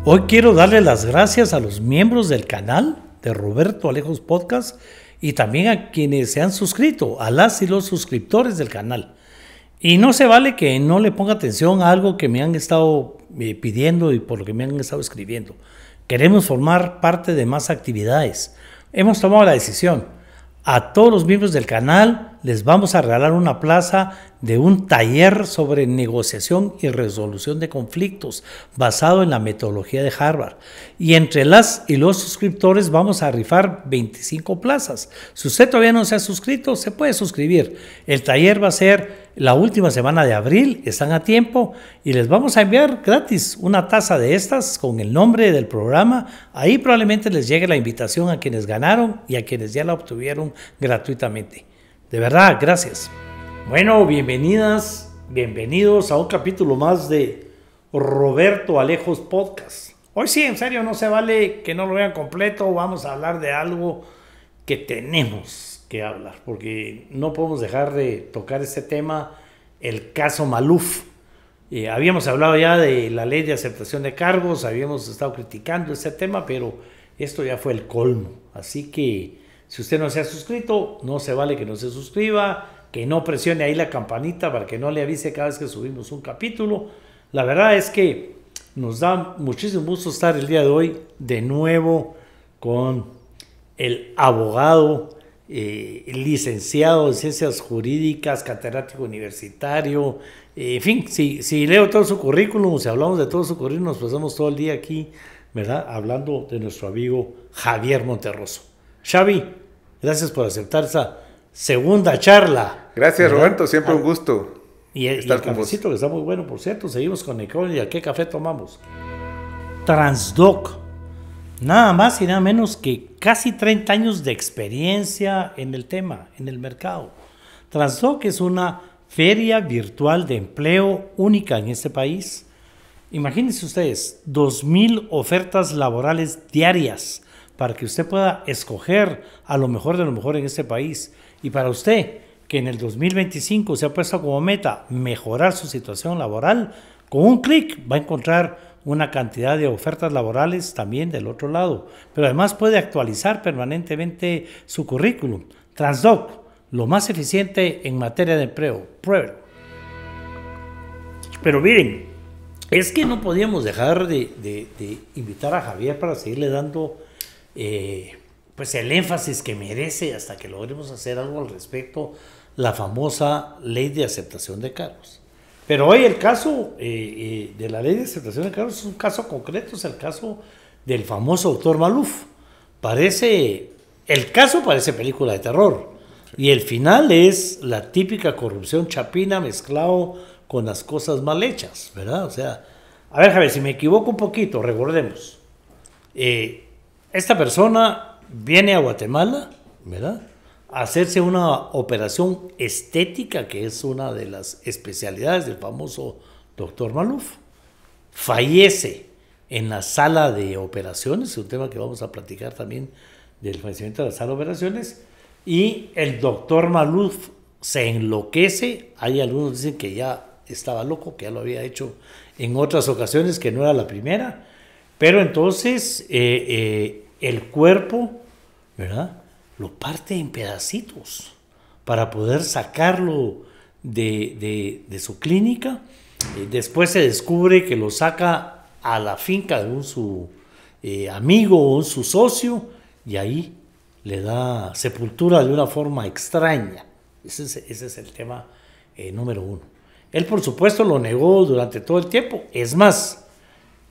Hoy quiero darle las gracias a los miembros del canal de Roberto Alejos Podcast y también a quienes se han suscrito, a las y los suscriptores del canal. Y no se vale que no le ponga atención a algo que me han estado pidiendo y por lo que me han estado escribiendo. Queremos formar parte de más actividades. Hemos tomado la decisión. A todos los miembros del canal les vamos a regalar una plaza de un taller sobre negociación y resolución de conflictos basado en la metodología de Harvard. Y entre las y los suscriptores vamos a rifar 25 plazas. Si usted todavía no se ha suscrito, se puede suscribir. El taller va a ser la última semana de abril, están a tiempo y les vamos a enviar gratis una taza de estas con el nombre del programa. Ahí probablemente les llegue la invitación a quienes ganaron y a quienes ya la obtuvieron gratuitamente. De verdad, gracias. Bueno, bienvenidas, bienvenidos a un capítulo más de Roberto Alejos Podcast. Hoy sí, en serio, no se vale que no lo vean completo. Vamos a hablar de algo que tenemos que hablar, porque no podemos dejar de tocar este tema, el caso Maluf. Habíamos hablado ya de la ley de aceptación de cargos, habíamos estado criticando este tema, pero esto ya fue el colmo. Así que si usted no se ha suscrito, no se vale que no se suscriba, que no presione ahí la campanita para que no le avise cada vez que subimos un capítulo. La verdad es que nos da muchísimo gusto estar el día de hoy de nuevo con el abogado, licenciado en Ciencias Jurídicas, catedrático universitario. En fin, si leo todo su currículum, si hablamos de todo su currículum, nos pasamos todo el día aquí, ¿verdad? Hablando de nuestro amigo Javier Monterroso. Xavi, gracias por aceptar esa segunda charla. Gracias, ¿verdad? Roberto, siempre un gusto. Y el cafecito que está muy bueno, por cierto. Seguimos con el ¿y a qué café tomamos? Transdoc. Nada más y nada menos que casi 30 años de experiencia en el tema, en el mercado. Transdoc es una feria virtual de empleo única en este país. Imagínense ustedes, 2,000 ofertas laborales diarias para que usted pueda escoger a lo mejor de lo mejor en este país. Y para usted, que en el 2025 se ha puesto como meta mejorar su situación laboral, con un clic va a encontrar una cantidad de ofertas laborales también del otro lado. Pero además puede actualizar permanentemente su currículum. Transdoc, lo más eficiente en materia de empleo. Pruébelo. Pero miren, es que no podíamos dejar de invitar a Javier para seguirle dando pues el énfasis que merece hasta que logremos hacer algo al respecto, la famosa ley de aceptación de cargos. Pero hoy el caso de la ley de aceptación de cargos es un caso concreto, es el caso del famoso doctor Maluf. El caso parece película de terror y el final es la típica corrupción chapina mezclado con las cosas mal hechas, ¿verdad? O sea, a ver, Javier, si me equivoco un poquito, recordemos. Esta persona viene a Guatemala, ¿verdad?, a hacerse una operación estética, que es una de las especialidades del famoso doctor Maluf. Fallece en la sala de operaciones, un tema que vamos a platicar también del fallecimiento de la sala de operaciones, y el doctor Maluf se enloquece. Hay algunos que dicen que ya estaba loco, que ya lo había hecho en otras ocasiones, que no era la primera, pero entonces el cuerpo, ¿verdad?, lo parte en pedacitos para poder sacarlo de su clínica. Después se descubre que lo saca a la finca de su amigo o su socio y ahí le da sepultura de una forma extraña. Ese es el tema número uno. Él, por supuesto, lo negó durante todo el tiempo. Es más,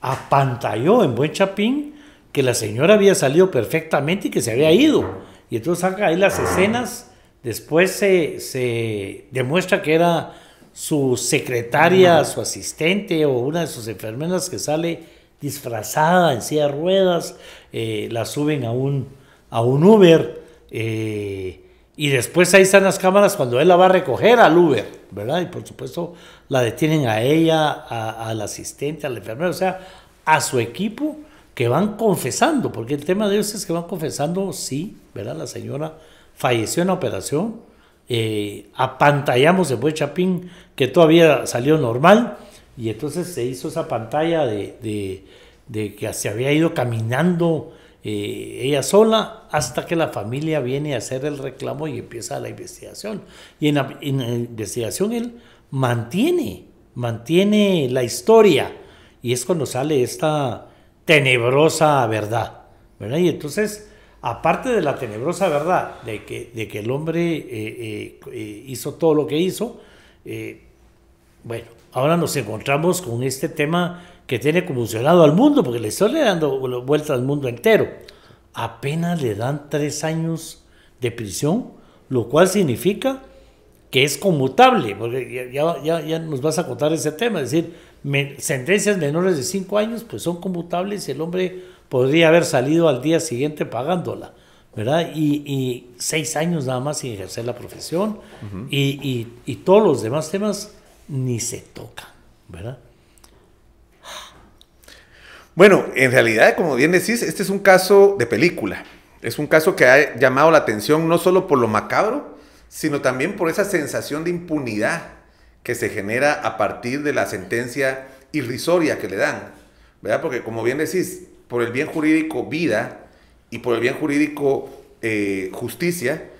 apantalló en Buen Chapín que la señora había salido perfectamente y que se había ido. Y entonces saca ahí las escenas. Después se demuestra que era su secretaria, su asistente o una de sus enfermeras que sale disfrazada en silla de ruedas. La suben a un Uber. Y después ahí están las cámaras cuando él la va a recoger al Uber, ¿verdad? Y por supuesto la detienen a ella, al asistente, al enfermero, o sea, a su equipo, que van confesando, porque el tema de ellos es que van confesando, sí, ¿verdad? La señora falleció en la operación, apantallamos de Buen Chapín que todavía salió normal, y entonces se hizo esa pantalla de de que se había ido caminando ella sola, hasta que la familia viene a hacer el reclamo y empieza la investigación. Y en la investigación él mantiene la historia, y es cuando sale esta tenebrosa verdad, ¿verdad? Y entonces, aparte de la tenebrosa verdad de que el hombre hizo todo lo que hizo, bueno, ahora nos encontramos con este tema que tiene convulsionado al mundo, porque le estoy dando vuelta al mundo entero. Apenas le dan 3 años de prisión, lo cual significa que es conmutable, porque ya nos vas a contar ese tema, es decir, sentencias menores de 5 años pues son conmutables y el hombre podría haber salido al día siguiente pagándola, ¿verdad? Y 6 años nada más sin ejercer la profesión, y todos los demás temas ni se tocan, ¿verdad? Bueno, en realidad, como bien decís, este es un caso de película. Es un caso que ha llamado la atención no solo por lo macabro, sino también por esa sensación de impunidad que se genera a partir de la sentencia irrisoria que le dan, ¿verdad? Porque, como bien decís, por el bien jurídico vida y por el bien jurídico justicia,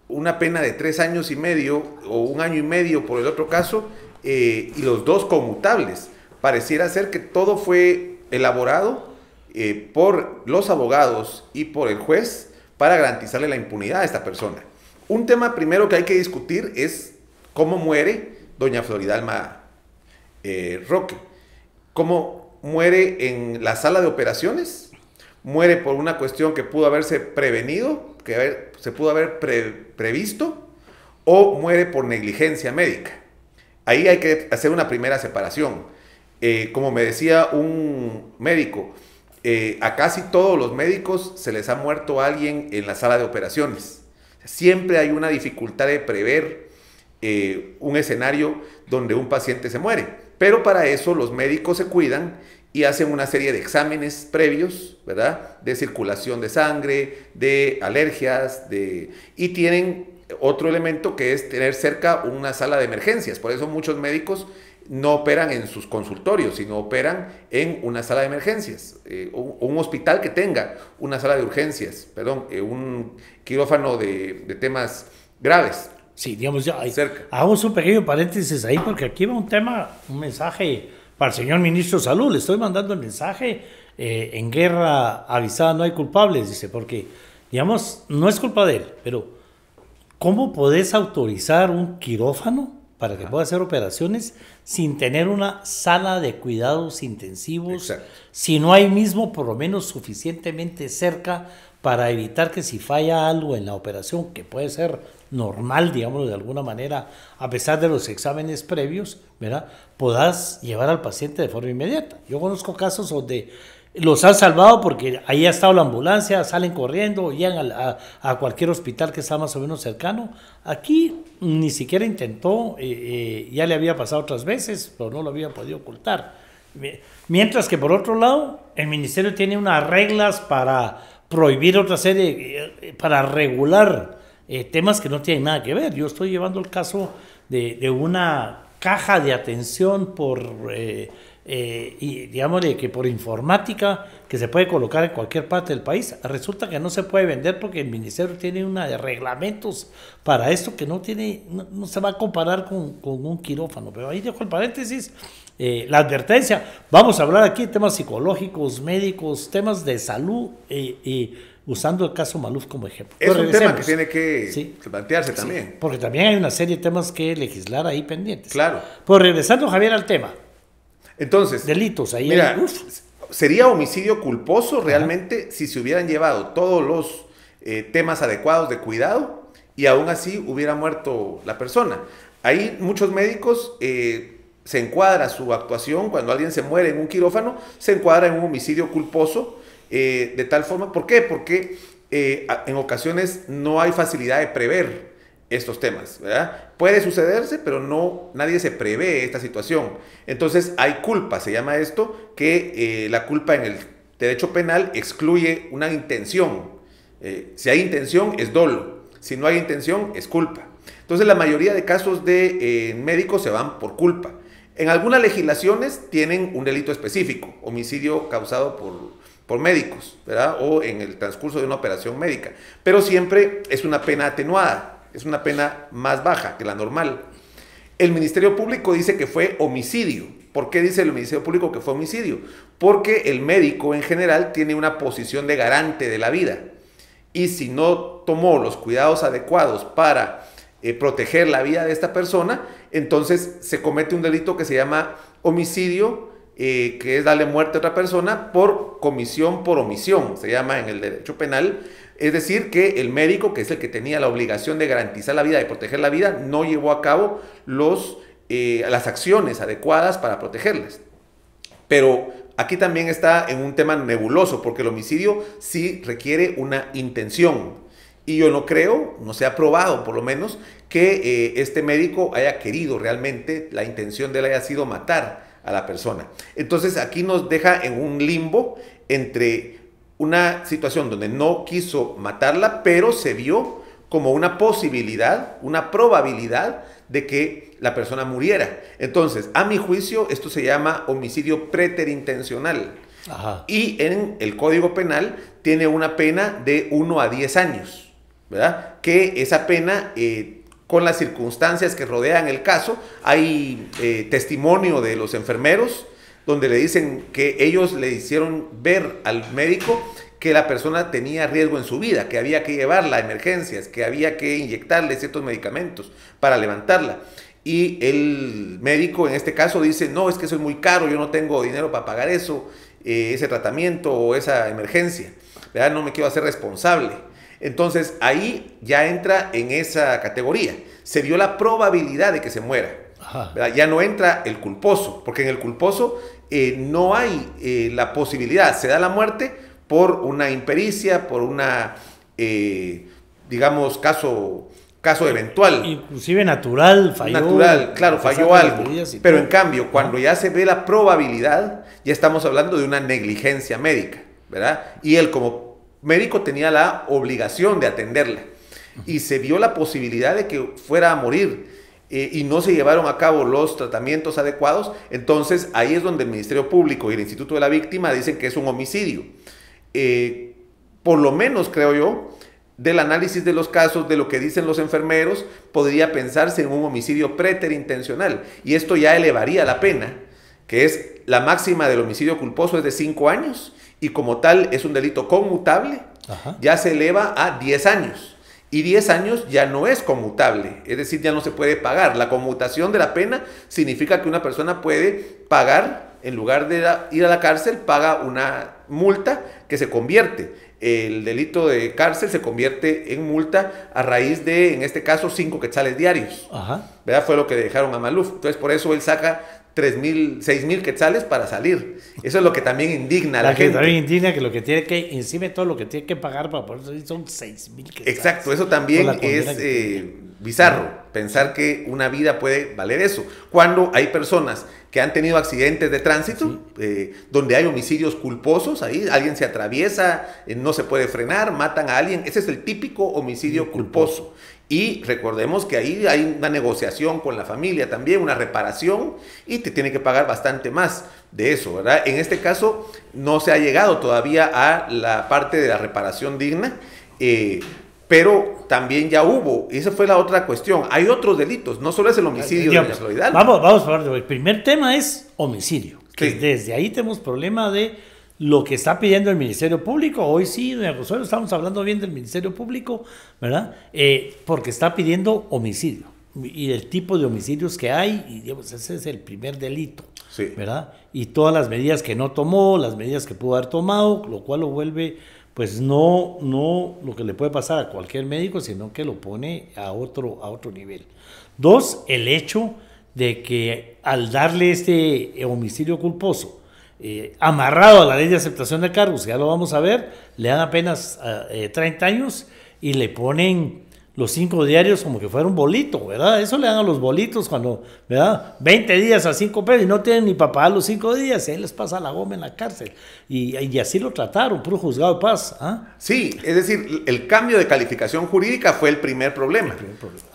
una pena de 3 años y medio o 1 año y medio por el otro caso, y los dos conmutables. Pareciera ser que todo fue elaborado por los abogados y por el juez para garantizarle la impunidad a esta persona. Un tema primero que hay que discutir es cómo muere doña Floridalma Roque. ¿Cómo muere en la sala de operaciones? Muere por una cuestión que pudo haberse prevenido, se pudo haber previsto, o muere por negligencia médica. Ahí hay que hacer una primera separación. Como me decía un médico, a casi todos los médicos se les ha muerto alguien en la sala de operaciones. Siempre hay una dificultad de prever un escenario donde un paciente se muere, pero para eso los médicos se cuidan y hacen una serie de exámenes previos, ¿verdad? De circulación de sangre, de alergias, y tienen otro elemento que es tener cerca una sala de emergencias. Por eso muchos médicos no operan en sus consultorios, sino operan en una sala de emergencias, un hospital que tenga una sala de urgencias, un quirófano de temas graves. Sí, digamos, ya hagamos un pequeño paréntesis ahí, porque aquí va un mensaje para el señor ministro de Salud. Le estoy mandando el mensaje: en guerra avisada no hay culpables, dice, porque, digamos, no es culpa de él, pero ¿cómo podés autorizar un quirófano para que pueda hacer operaciones sin tener una sala de cuidados intensivos? Exacto. Si no hay mismo por lo menos suficientemente cerca para evitar que si falla algo en la operación, que puede ser normal, digámoslo de alguna manera, a pesar de los exámenes previos, ¿verdad?, podás llevar al paciente de forma inmediata. Yo conozco casos donde los han salvado porque ahí ha estado la ambulancia, salen corriendo, llegan a cualquier hospital que está más o menos cercano. Aquí ni siquiera intentó, ya le había pasado otras veces, pero no lo había podido ocultar. Mientras que por otro lado, el ministerio tiene unas reglas para prohibir otra serie, para regular temas que no tienen nada que ver. Yo estoy llevando el caso de una caja de atención y digámosle que por informática, que se puede colocar en cualquier parte del país. Resulta que no se puede vender porque el ministerio tiene una de reglamentos para esto que no se va a comparar con un quirófano. Pero ahí dejo el paréntesis, la advertencia. Vamos a hablar aquí de temas psicológicos, médicos, temas de salud, usando el caso Maluf como ejemplo. Es un tema que tiene que plantearse también. Sí, porque también hay una serie de temas que legislar ahí pendientes. Claro. Pues regresando, Javier, al tema. Entonces, delitos ahí. Mira, sería homicidio culposo realmente si se hubieran llevado todos los temas adecuados de cuidado y aún así hubiera muerto la persona. Ahí muchos médicos se encuadra su actuación cuando alguien se muere en un quirófano, se encuadra en un homicidio culposo de tal forma. ¿Por qué? Porque en ocasiones no hay facilidad de prever estos temas, ¿verdad? Puede sucederse, pero nadie se prevé esta situación. Entonces hay culpa, se llama esto, que la culpa en el derecho penal excluye una intención. Si hay intención es dolo, si no hay intención es culpa. Entonces la mayoría de casos de médicos se van por culpa. En algunas legislaciones tienen un delito específico, homicidio causado por médicos, ¿verdad? O en el transcurso de una operación médica. Pero siempre es una pena atenuada, es una pena más baja que la normal. El Ministerio Público dice que fue homicidio. ¿Por qué dice el Ministerio Público que fue homicidio? Porque el médico en general tiene una posición de garante de la vida. Y si no tomó los cuidados adecuados para proteger la vida de esta persona, entonces se comete un delito que se llama homicidio, que es darle muerte a otra persona por comisión por omisión, se llama en el derecho penal. Es decir, que el médico, que es el que tenía la obligación de garantizar la vida, de proteger la vida, no llevó a cabo las acciones adecuadas para protegerlas. Pero aquí también está en un tema nebuloso, porque el homicidio sí requiere una intención. Y yo no creo, no se ha probado por lo menos, que este médico haya querido realmente, la intención de él haya sido matar a la persona. Entonces aquí nos deja en un limbo entre una situación donde no quiso matarla, pero se vio como una posibilidad, una probabilidad de que la persona muriera. Entonces, a mi juicio, esto se llama homicidio preterintencional. Ajá. Y en el Código Penal tiene una pena de 1 a 10 años, ¿verdad? Que esa pena, con las circunstancias que rodean el caso, hay testimonio de los enfermeros, donde le dicen que ellos le hicieron ver al médico que la persona tenía riesgo en su vida, que había que llevarla a emergencias, que había que inyectarle ciertos medicamentos para levantarla. Y el médico en este caso dice, no, es que eso es muy caro, yo no tengo dinero para pagar eso, ese tratamiento o esa emergencia, ¿verdad? No me quiero hacer responsable. Entonces ahí ya entra en esa categoría. Se vio la probabilidad de que se muera. ¿Verdad? Ya no entra el culposo, porque en el culposo no hay la posibilidad, se da la muerte por una impericia, por una, digamos, caso eventual. Inclusive natural, falló. Natural, claro, falló algo. Pero en cambio, cuando ya se ve la probabilidad, ya estamos hablando de una negligencia médica, ¿verdad? Y él como médico tenía la obligación de atenderla. Y se vio la posibilidad de que fuera a morir. Y no se llevaron a cabo los tratamientos adecuados, entonces ahí es donde el Ministerio Público y el Instituto de la Víctima dicen que es un homicidio. Por lo menos, creo yo, del análisis de los casos, de lo que dicen los enfermeros, podría pensarse en un homicidio preterintencional. Y esto ya elevaría la pena, que es la máxima del homicidio culposo es de 5 años, y como tal es un delito conmutable. Ajá. Ya se eleva a 10 años. Y 10 años ya no es conmutable, es decir, ya no se puede pagar. La conmutación de la pena significa que una persona puede pagar, en lugar de ir a la cárcel, paga una multa que se convierte. El delito de cárcel se convierte en multa a raíz de, en este caso, 5 quetzales diarios. Ajá. ¿Verdad? Fue lo que dejaron a Maluf. Entonces, por eso él saca 6,000 quetzales para salir. Eso es lo que también indigna a la gente. También indigna que lo que tiene que, encima de todo lo que tiene que pagar para poder salir son 6,000 quetzales. Exacto, eso también es bizarro, pensar que una vida puede valer eso. Cuando hay personas que han tenido accidentes de tránsito, donde hay homicidios culposos, ahí alguien se atraviesa, no se puede frenar, matan a alguien, ese es el típico homicidio culposo. Y recordemos que ahí hay una negociación con la familia también, una reparación, y te tiene que pagar bastante más de eso, ¿verdad? En este caso no se ha llegado todavía a la parte de la reparación digna, pero también ya hubo, y esa fue la otra cuestión, hay otros delitos, no solo es el homicidio de Doña Floridalba. Vamos a hablar, el primer tema es homicidio, que sí. Desde ahí tenemos problema de lo que está pidiendo el Ministerio Público. Hoy sí, doña Consuelo, estamos hablando bien del Ministerio Público, ¿verdad? Porque está pidiendo homicidio y el tipo de homicidios que hay, y digamos, ese es el primer delito, sí. ¿Verdad? Y todas las medidas que no tomó, las medidas que pudo haber tomado, lo cual lo vuelve, pues no lo que le puede pasar a cualquier médico, sino que lo pone a otro nivel. 2, el hecho de que al darle este homicidio culposo, amarrado a la ley de aceptación de cargos, ya lo vamos a ver, le dan apenas 30 años y le ponen los 5 diarios como que fuera un bolito, ¿verdad? Eso le dan a los bolitos cuando, ¿verdad? 20 días a 5 pesos y no tienen ni para pagar los 5 días, y ahí les pasa la goma en la cárcel. Y así lo trataron, puro juzgado de paz. ¿Ah? Sí, es decir, el cambio de calificación jurídica fue el primer problema.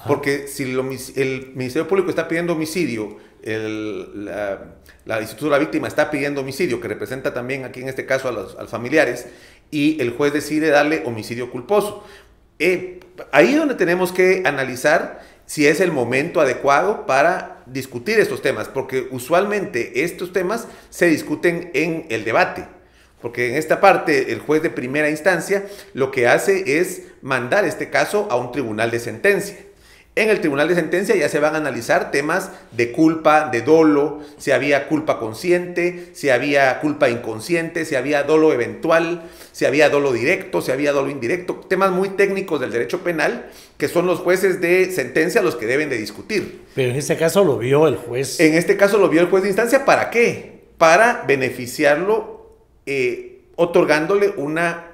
Porque si el Ministerio Público está pidiendo homicidio la Instituto de la Víctima está pidiendo homicidio, que representa también aquí en este caso a los familiares, y el juez decide darle homicidio culposo. Ahí es donde tenemos que analizar si es el momento adecuado para discutir estos temas, porque usualmente estos temas se discuten en el debate, porque en esta parte el juez de primera instancia lo que hace es mandar este caso a un tribunal de sentencia. En el tribunal de sentencia ya se van a analizar temas de culpa, de dolo, si había culpa consciente, si había culpa inconsciente, si había dolo eventual, si había dolo directo, si había dolo indirecto, temas muy técnicos del derecho penal que son los jueces de sentencia los que deben de discutir. Pero en este caso lo vio el juez. En este caso lo vio el juez de instancia, ¿para qué? Para beneficiarlo otorgándole una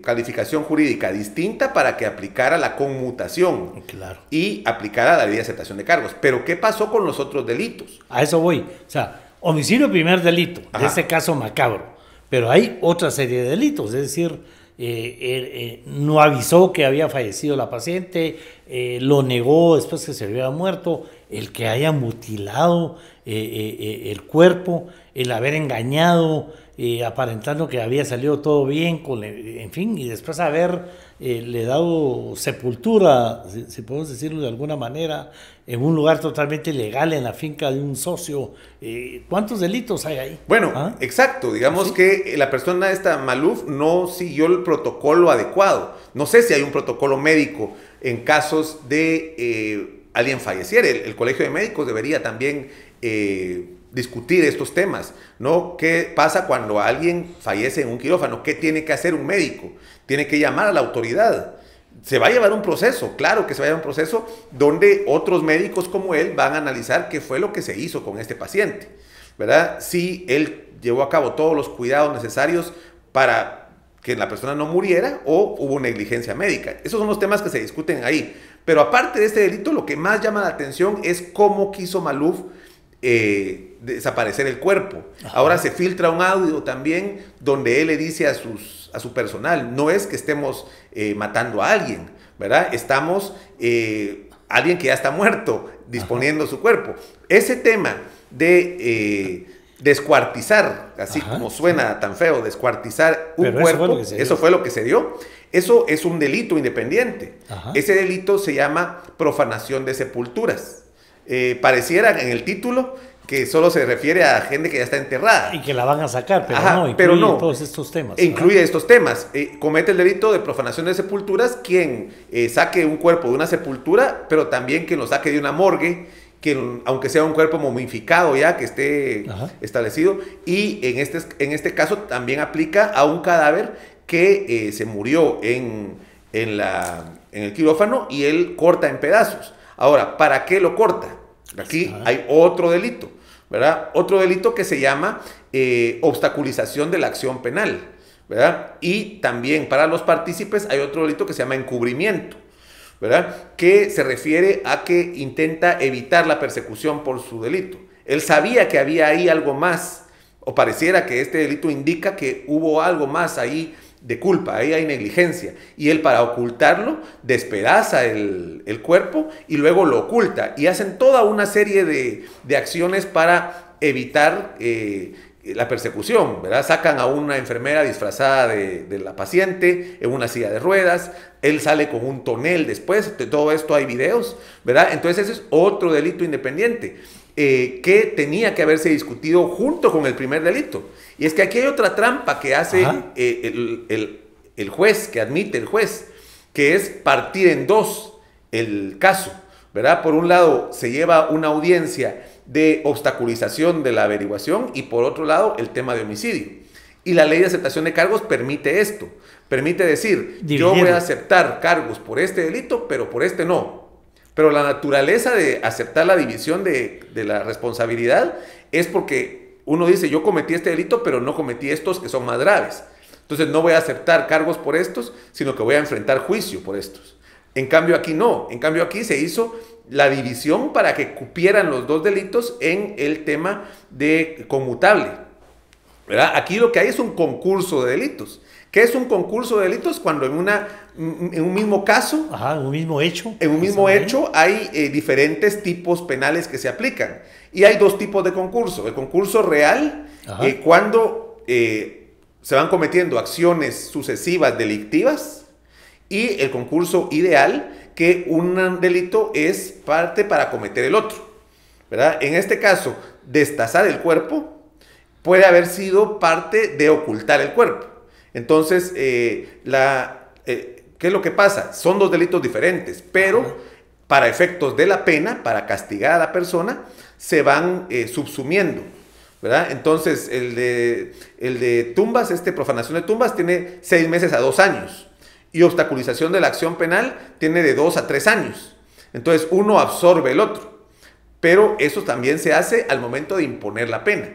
calificación jurídica distinta para que aplicara la conmutación, claro, y aplicara la ley de aceptación de cargos. Pero ¿qué pasó con los otros delitos? A eso voy. O sea, homicidio primer delito, Ajá, de este caso macabro, pero hay otra serie de delitos, es decir, no avisó que había fallecido la paciente, lo negó después que se había muerto, el que haya mutilado el cuerpo, el haber engañado, aparentando que había salido todo bien, en fin, y después haber le dado sepultura, si podemos decirlo de alguna manera, en un lugar totalmente ilegal, en la finca de un socio. ¿Cuántos delitos hay ahí? Bueno, exacto. Digamos, ¿sí?, que la persona esta, Maluf, no siguió el protocolo adecuado. No sé si hay un protocolo médico en casos de alguien falleciera. El Colegio de Médicos debería también discutir estos temas, ¿no? ¿Qué pasa cuando alguien fallece en un quirófano? ¿Qué tiene que hacer un médico? Tiene que llamar a la autoridad. Se va a llevar un proceso, claro que se va a llevar un proceso donde otros médicos como él van a analizar qué fue lo que se hizo con este paciente, ¿verdad? Si él llevó a cabo todos los cuidados necesarios para que la persona no muriera o hubo negligencia médica. Esos son los temas que se discuten ahí. Pero aparte de este delito, lo que más llama la atención es cómo quiso Maluf desaparecer el cuerpo. Ajá. Ahora se filtra un audio también donde él le dice a su personal, no es que estemos matando a alguien, ¿verdad? Estamos alguien que ya está muerto, disponiendo Ajá. su cuerpo. Ese tema de descuartizar, así Ajá. como suena tan feo, descuartizar un cuerpo, eso fue lo que se dio. Eso es un delito independiente. Ajá. Ese delito se llama profanación de sepulturas. Pareciera en el título que solo se refiere a gente que ya está enterrada. Y que la van a sacar, pero Ajá, no, incluye todos estos temas. Incluye estos temas. Comete el delito de profanación de sepulturas quien saque un cuerpo de una sepultura, pero también quien lo saque de una morgue, quien, aunque sea un cuerpo momificado ya, que esté Ajá. establecido. Y en este caso también aplica a un cadáver que se murió en el quirófano y él corta en pedazos. Ahora, ¿para qué lo corta? Aquí hay otro delito, ¿verdad? Otro delito que se llama obstaculización de la acción penal, ¿verdad? Y también para los partícipes hay otro delito que se llama encubrimiento, ¿verdad? Que se refiere a que intenta evitar la persecución por su delito. Él sabía que había ahí algo más, o pareciera que este delito indica que hubo algo más ahí de culpa, ahí hay negligencia, y él, para ocultarlo, despedaza el cuerpo y luego lo oculta, y hacen toda una serie de acciones para evitar la persecución, ¿verdad? Sacan a una enfermera disfrazada de la paciente en una silla de ruedas, él sale con un tonel después, de todo esto hay videos, ¿verdad? Entonces ese es otro delito independiente que tenía que haberse discutido junto con el primer delito. Y es que aquí hay otra trampa que hace el juez, que admite el juez, que es partir en dos el caso, ¿verdad? Por un lado se lleva una audiencia de obstaculización de la averiguación y por otro lado el tema de homicidio. Y la ley de aceptación de cargos permite esto, permite decir, yo voy a aceptar cargos por este delito, pero por este no. Pero la naturaleza de aceptar la división de la responsabilidad es porque uno dice, yo cometí este delito, pero no cometí estos que son más graves. Entonces no voy a aceptar cargos por estos, sino que voy a enfrentar juicio por estos. En cambio aquí no. En cambio aquí se hizo la división para que cupieran los dos delitos en el tema de conmutable, ¿verdad? Aquí lo que hay es un concurso de delitos ¿Qué es un concurso de delitos? Cuando en un mismo caso, Ajá, en un mismo hecho. en un mismo hecho hay diferentes tipos penales que se aplican. Y hay dos tipos de concurso. El concurso real, cuando se van cometiendo acciones sucesivas delictivas, y el concurso ideal, que un delito es parte para cometer el otro, ¿verdad? En este caso, destazar el cuerpo puede haber sido parte de ocultar el cuerpo. Entonces, ¿qué es lo que pasa? Son dos delitos diferentes, pero para efectos de la pena, para castigar a la persona, se van subsumiendo, ¿verdad? Entonces, el de tumbas, profanación de tumbas, tiene 6 meses a 2 años. Y obstaculización de la acción penal tiene de 2 a 3 años. Entonces, uno absorbe el otro. Pero eso también se hace al momento de imponer la pena.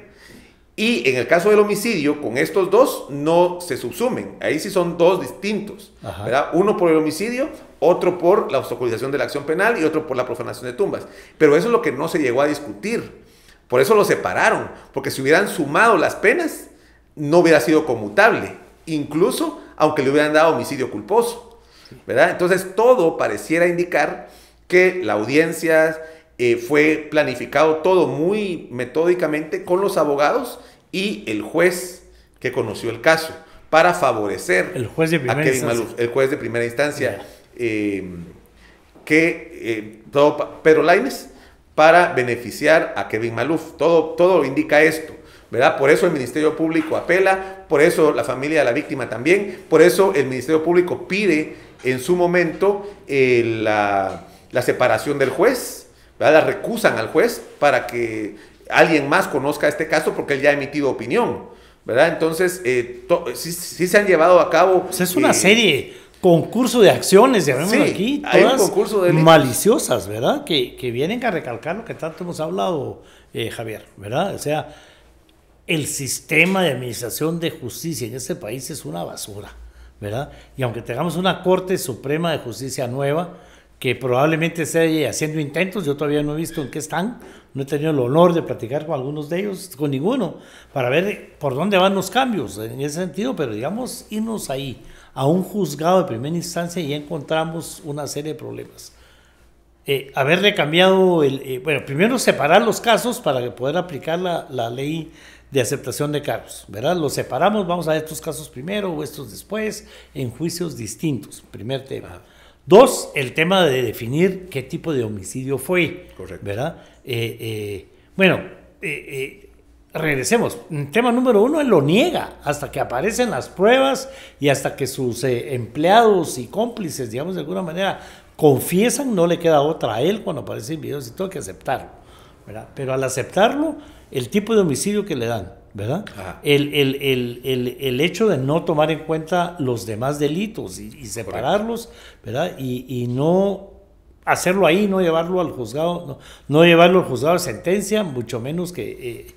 Y en el caso del homicidio, con estos dos no se subsumen. Ahí sí son dos distintos, ¿verdad? Uno por el homicidio, otro por la obstaculización de la acción penal y otro por la profanación de tumbas. Pero eso es lo que no se llegó a discutir. Por eso lo separaron. Porque si hubieran sumado las penas, no hubiera sido conmutable. Incluso aunque le hubieran dado homicidio culposo, ¿verdad? Entonces todo pareciera indicar que la audiencia fue planificado todo muy metódicamente con los abogados y el juez que conoció el caso para favorecer el juez de primera instancia. Maluf, el juez de primera instancia, Pedro Lainez, para beneficiar a Kevin Maluf. Todo indica esto, ¿verdad? Por eso el Ministerio Público apela, por eso la familia de la víctima también, por eso el Ministerio Público pide en su momento la separación del juez, ¿verdad? La recusan al juez para que alguien más conozca este caso porque él ya ha emitido opinión, ¿verdad? Entonces, sí se han llevado a cabo... Pues es una serie, concurso de acciones, llamémoslo aquí, todas maliciosas, ¿verdad? Que vienen a recalcar lo que tanto hemos hablado, Javier, ¿verdad? O sea, el sistema de administración de justicia en este país es una basura, ¿verdad? Y aunque tengamos una Corte Suprema de Justicia nueva, que probablemente esté haciendo intentos, yo todavía no he visto en qué están, no he tenido el honor de platicar con algunos de ellos, con ninguno, para ver por dónde van los cambios en ese sentido, pero digamos, irnos ahí a un juzgado de primera instancia y ya encontramos una serie de problemas. Haberle cambiado, bueno, primero separar los casos para poder aplicar la ley de aceptación de cargos, ¿verdad? Los separamos, vamos a ver estos casos primero o estos después, en juicios distintos, primer tema. 2, el tema de definir qué tipo de homicidio fue. Correcto. ¿Verdad? Regresemos. Tema número 1, él lo niega hasta que aparecen las pruebas y hasta que sus empleados y cómplices, digamos de alguna manera, confiesan, no le queda otra a él cuando aparecen videos y todo que aceptarlo, ¿verdad? Pero al aceptarlo, el tipo de homicidio que le dan, ¿verdad? El hecho de no tomar en cuenta los demás delitos y separarlos, ¿verdad? Y no hacerlo ahí, no llevarlo al juzgado, no llevarlo al juzgado de sentencia, mucho menos que...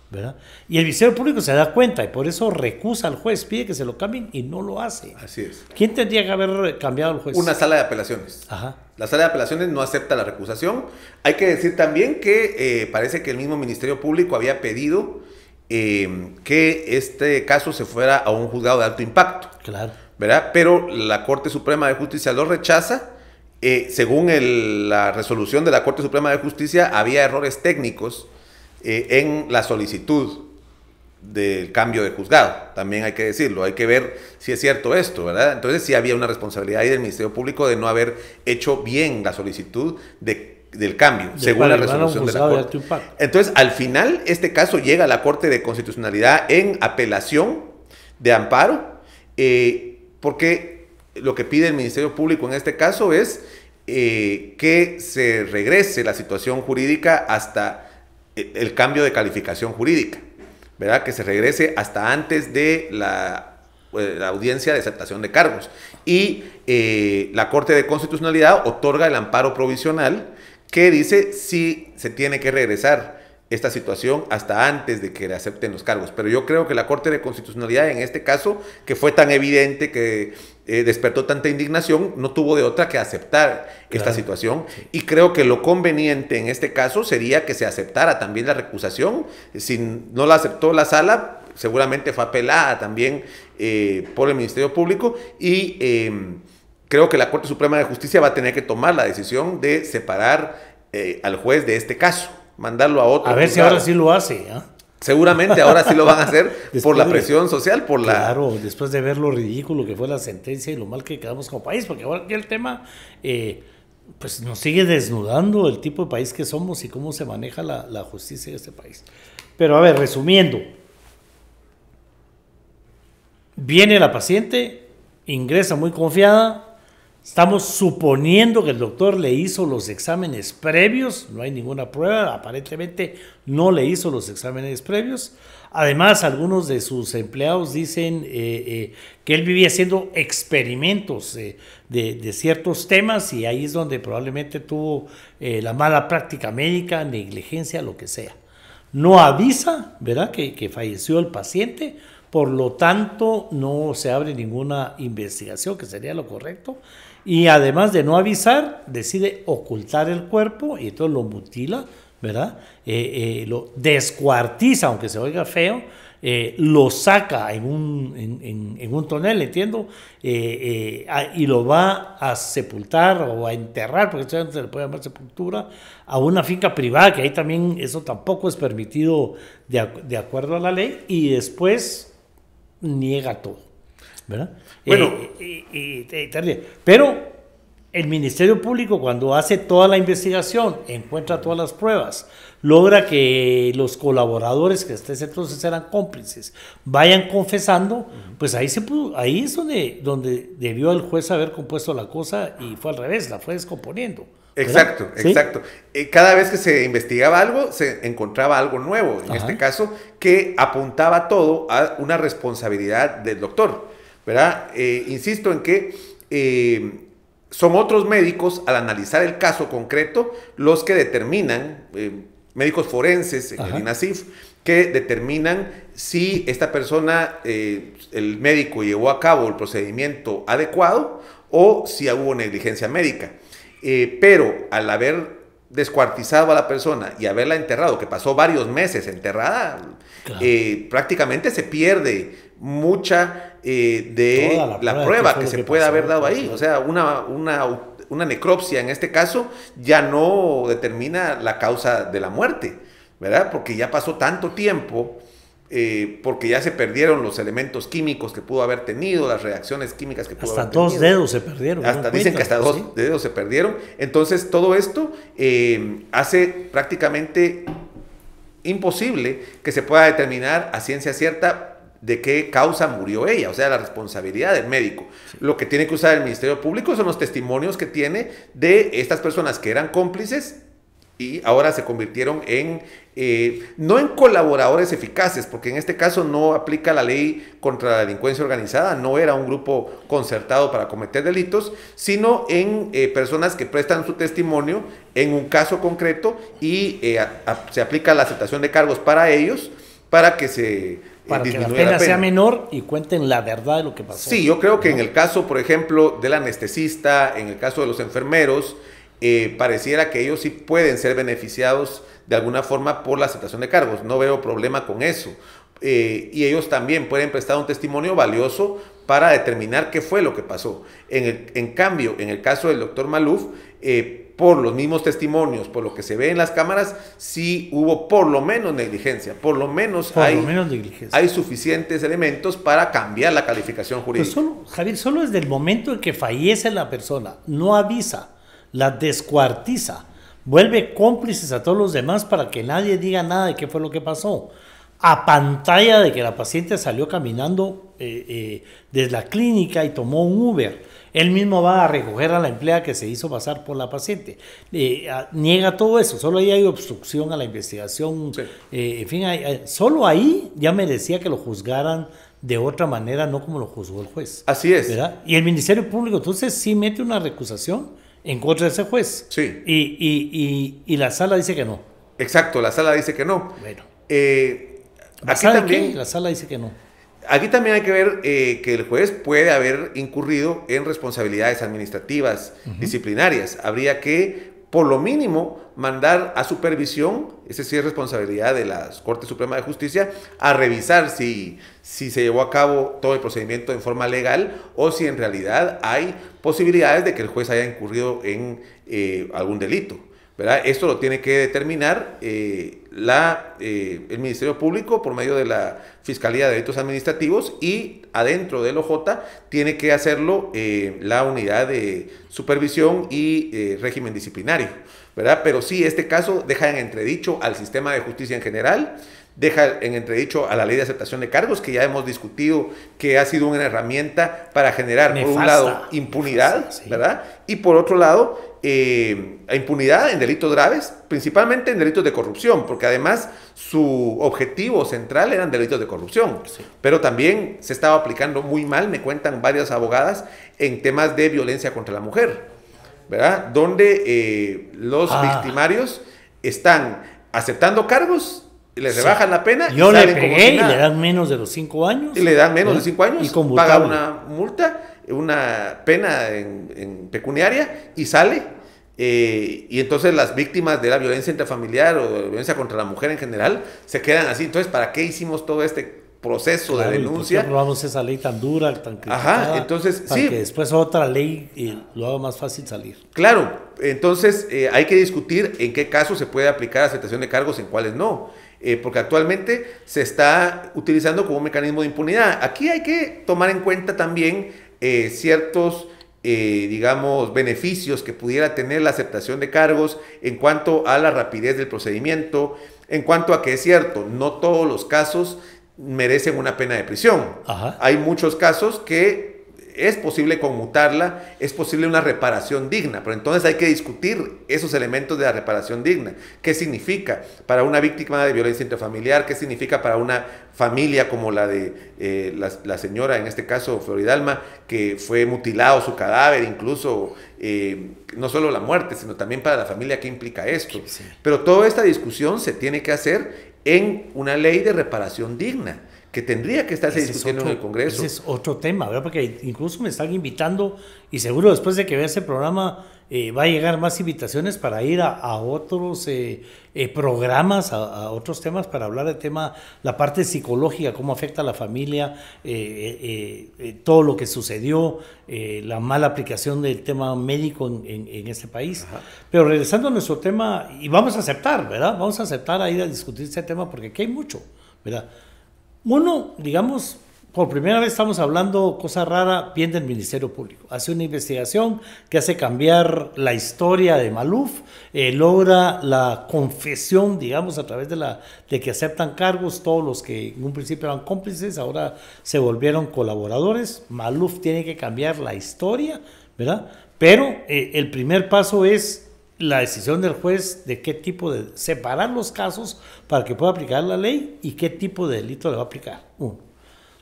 ¿verdad? Y el Ministerio Público se da cuenta y por eso recusa al juez, pide que se lo cambien y no lo hace. Así es. ¿Quién tendría que haber cambiado al juez? Una sala de apelaciones. La sala de apelaciones no acepta la recusación. Hay que decir también que parece que el mismo Ministerio Público había pedido que este caso se fuera a un juzgado de alto impacto. Claro. ¿Verdad? Pero la Corte Suprema de Justicia lo rechaza. Según la resolución de la Corte Suprema de Justicia, había errores técnicos en la solicitud del cambio de juzgado. También hay que decirlo, hay que ver si es cierto esto, ¿verdad? Entonces sí había una responsabilidad ahí del Ministerio Público de no haber hecho bien la solicitud del cambio, según la resolución de la Corte. Entonces, al final, este caso llega a la Corte de Constitucionalidad en apelación de amparo, porque lo que pide el Ministerio Público en este caso es que se regrese la situación jurídica hasta el cambio de calificación jurídica, ¿verdad? Que se regrese hasta antes de la audiencia de aceptación de cargos. Y la Corte de Constitucionalidad otorga el amparo provisional que dice si se tiene que regresar esta situación hasta antes de que le acepten los cargos. Pero yo creo que la Corte de Constitucionalidad en este caso, que fue tan evidente, que despertó tanta indignación, no tuvo de otra que aceptar esta situación. Sí. Y creo que lo conveniente en este caso sería que se aceptara también la recusación. Si no la aceptó la sala, seguramente fue apelada también por el Ministerio Público y creo que la Corte Suprema de Justicia va a tener que tomar la decisión de separar al juez de este caso, mandarlo a otro. A ver juzgado. si ahora sí lo hace, ¿eh? Seguramente ahora sí lo van a hacer por la presión social, por la... Claro, después de ver lo ridículo que fue la sentencia y lo mal que quedamos como país, porque ahora aquí el tema pues nos sigue desnudando el tipo de país que somos y cómo se maneja la justicia en este país. Pero a ver, resumiendo, viene la paciente, ingresa muy confiada. Estamos suponiendo que el doctor le hizo los exámenes previos, no hay ninguna prueba, aparentemente no le hizo los exámenes previos. Además, algunos de sus empleados dicen que él vivía haciendo experimentos de ciertos temas y ahí es donde probablemente tuvo la mala práctica médica, negligencia, lo que sea. No avisa, ¿verdad?, que falleció el paciente. Por lo tanto, no se abre ninguna investigación, que sería lo correcto. Y además de no avisar, decide ocultar el cuerpo y entonces lo mutila, ¿verdad? Lo descuartiza, aunque se oiga feo, lo saca en un tonel, entiendo, y lo va a sepultar o a enterrar, porque esto ya no se le puede llamar sepultura, a una finca privada, que ahí también eso tampoco es permitido de acuerdo a la ley, y después niega todo, ¿verdad? Bueno, pero el Ministerio Público, cuando hace toda la investigación, encuentra todas las pruebas, logra que los colaboradores que hasta ese entonces eran cómplices vayan confesando, pues ahí es donde debió el juez haber compuesto la cosa y fue al revés, la fue descomponiendo. Exacto, ¿Sí? exacto. Cada vez que se investigaba algo, se encontraba algo nuevo, en este caso, que apuntaba todo a una responsabilidad del doctor, ¿verdad? Insisto en que son otros médicos, al analizar el caso concreto, los que determinan, médicos forenses en el INASIF, que determinan si esta persona, el médico llevó a cabo el procedimiento adecuado o si hubo negligencia médica. Pero al haber descuartizado a la persona y haberla enterrado, que pasó varios meses enterrada, claro, prácticamente se pierde mucha de la prueba que se puede haber dado ahí. O sea, una necropsia en este caso ya no determina la causa de la muerte, ¿verdad? Porque ya pasó tanto tiempo, porque ya se perdieron los elementos químicos que pudo haber tenido, las reacciones químicas que pudo haber tenido. Hasta 2 dedos se perdieron. Hasta dicen que hasta 2 dedos se perdieron. Entonces, todo esto hace prácticamente imposible que se pueda determinar a ciencia cierta de qué causa murió ella, o sea, la responsabilidad del médico. Sí. Lo que tiene que usar el Ministerio Público son los testimonios que tiene de estas personas que eran cómplices y ahora se convirtieron en, no en colaboradores eficaces, porque en este caso no aplica la ley contra la delincuencia organizada, no era un grupo concertado para cometer delitos, sino en personas que prestan su testimonio en un caso concreto y se aplica la aceptación de cargos para ellos, para que se... Para que la pena sea menor y cuenten la verdad de lo que pasó. Sí, yo creo que en el caso, por ejemplo, del anestesista, en el caso de los enfermeros, pareciera que ellos sí pueden ser beneficiados de alguna forma por la aceptación de cargos. No veo problema con eso. Y ellos también pueden prestar un testimonio valioso para determinar qué fue lo que pasó. En cambio, en el caso del doctor Maluf, por los mismos testimonios, por lo que se ve en las cámaras, sí hubo por lo menos negligencia, por lo menos hay suficientes elementos para cambiar la calificación jurídica. Pues Javier, solo desde el momento en que fallece la persona, no avisa, la descuartiza, vuelve cómplices a todos los demás para que nadie diga nada de qué fue lo que pasó. A pantalla de que la paciente salió caminando desde la clínica y tomó un Uber. Él mismo va a recoger a la empleada que se hizo pasar por la paciente. Niega todo eso, solo ahí hay obstrucción a la investigación. Sí. En fin, solo ahí ya merecía que lo juzgaran de otra manera, no como lo juzgó el juez. Así es. ¿Verdad? Y el Ministerio Público entonces sí mete una recusación en contra de ese juez. Sí. Y la sala dice que no. Exacto, la sala dice que no. Bueno. Aquí también, la sala dice que no. Aquí también hay que ver que el juez puede haber incurrido en responsabilidades administrativas, disciplinarias. Habría que por lo mínimo, mandar a supervisión, esa sí es responsabilidad de la Corte Suprema de Justicia, a revisar si se llevó a cabo todo el procedimiento en forma legal o si en realidad hay posibilidades de que el juez haya incurrido en algún delito, ¿verdad? Esto lo tiene que determinar el Ministerio Público por medio de la Fiscalía de Delitos Administrativos, y adentro del OJ tiene que hacerlo la Unidad de Supervisión y Régimen Disciplinario, ¿verdad? Pero sí, este caso deja en entredicho al sistema de justicia en general, deja en entredicho a la ley de aceptación de cargos, que ya hemos discutido que ha sido una herramienta para generar, por un lado, impunidad, sí, ¿verdad? Y por otro lado, impunidad en delitos graves, principalmente en delitos de corrupción, porque además su objetivo central eran delitos de corrupción, sí, pero también se estaba aplicando muy mal, me cuentan varias abogadas, en temas de violencia contra la mujer, ¿verdad? Donde los victimarios están aceptando cargos, les rebajan la pena. Yo le pegué y le dan menos de los 5 años. Y le dan menos de 5 años, y paga una multa, una pena en pecuniaria y sale. Y entonces las víctimas de la violencia intrafamiliar o de la violencia contra la mujer en general se quedan así. Entonces, ¿para qué hicimos todo este proceso de denuncia? ¿Por qué aprobamos esa ley tan dura, tan criticada? Ajá, entonces para que después otra ley lo haga más fácil salir. Claro, entonces hay que discutir en qué casos se puede aplicar aceptación de cargos, en cuáles no. Porque actualmente se está utilizando como un mecanismo de impunidad. Aquí hay que tomar en cuenta también ciertos, digamos, beneficios que pudiera tener la aceptación de cargos en cuanto a la rapidez del procedimiento, en cuanto a que es cierto, no todos los casos merecen una pena de prisión. Ajá. Hay muchos casos que es posible conmutarla, es posible una reparación digna, pero entonces hay que discutir esos elementos de la reparación digna. ¿Qué significa para una víctima de violencia intrafamiliar? ¿Qué significa para una familia como la de la señora, en este caso Floridalma, que fue mutilado su cadáver, incluso no solo la muerte, sino también para la familia que implica esto? Sí. Pero toda esta discusión se tiene que hacer en una ley de reparación digna, que tendría que estarse discutiendo en el Congreso. Ese es otro tema, ¿verdad? Porque incluso me están invitando, y seguro después de que vea ese programa va a llegar más invitaciones para ir a otros programas, a otros temas, para hablar del tema, la parte psicológica, cómo afecta a la familia, todo lo que sucedió, la mala aplicación del tema médico en este país. Ajá. Pero regresando a nuestro tema, y vamos a aceptar, ¿verdad? Vamos a aceptar a ir a discutir este tema, porque aquí hay mucho, ¿verdad? Uno, digamos, por primera vez estamos hablando, cosa rara, bien del Ministerio Público. Hace una investigación que hace cambiar la historia de Maluf, logra la confesión, digamos, a través de que aceptan cargos, todos los que en un principio eran cómplices, ahora se volvieron colaboradores. Maluf tiene que cambiar la historia, ¿verdad? Pero el primer paso es la decisión del juez de qué tipo de separar los casos para que pueda aplicar la ley y qué tipo de delito le va a aplicar. 1.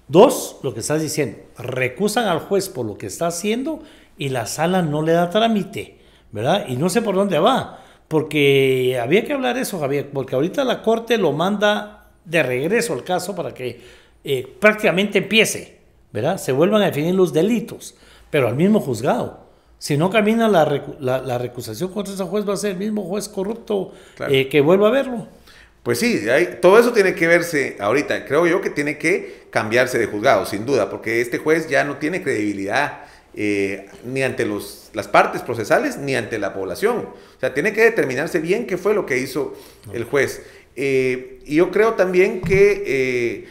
2, lo que estás diciendo, recusan al juez por lo que está haciendo y la sala no le da trámite, ¿verdad? Y no sé por dónde va, porque había que hablar eso, Javier, porque ahorita la Corte lo manda de regreso al caso para que prácticamente empiece, ¿verdad? Se vuelvan a definir los delitos, pero al mismo juzgado. Si no camina la recusación contra ese juez, va a ser el mismo juez corrupto, claro, que vuelva a verlo. Pues sí, todo eso tiene que verse ahorita. Creo yo que tiene que cambiarse de juzgado, sin duda, porque este juez ya no tiene credibilidad ni ante las partes procesales ni ante la población. O sea, tiene que determinarse bien qué fue lo que hizo el juez. Y yo creo también que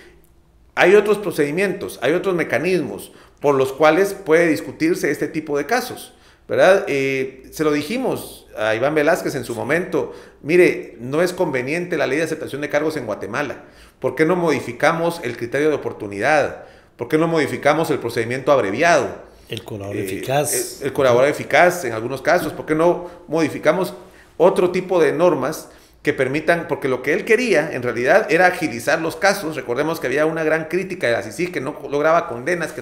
hay otros procedimientos, hay otros mecanismos por los cuales puede discutirse este tipo de casos, ¿verdad? Se lo dijimos a Iván Velázquez en su momento, mire, no es conveniente la ley de aceptación de cargos en Guatemala. ¿Por qué no modificamos el criterio de oportunidad? ¿Por qué no modificamos el procedimiento abreviado? El colaborador eficaz. El colaborador eficaz en algunos casos. ¿Por qué no modificamos otro tipo de normas que permitan? Porque lo que él quería en realidad era agilizar los casos. Recordemos que había una gran crítica de la CICIG que no lograba condenas,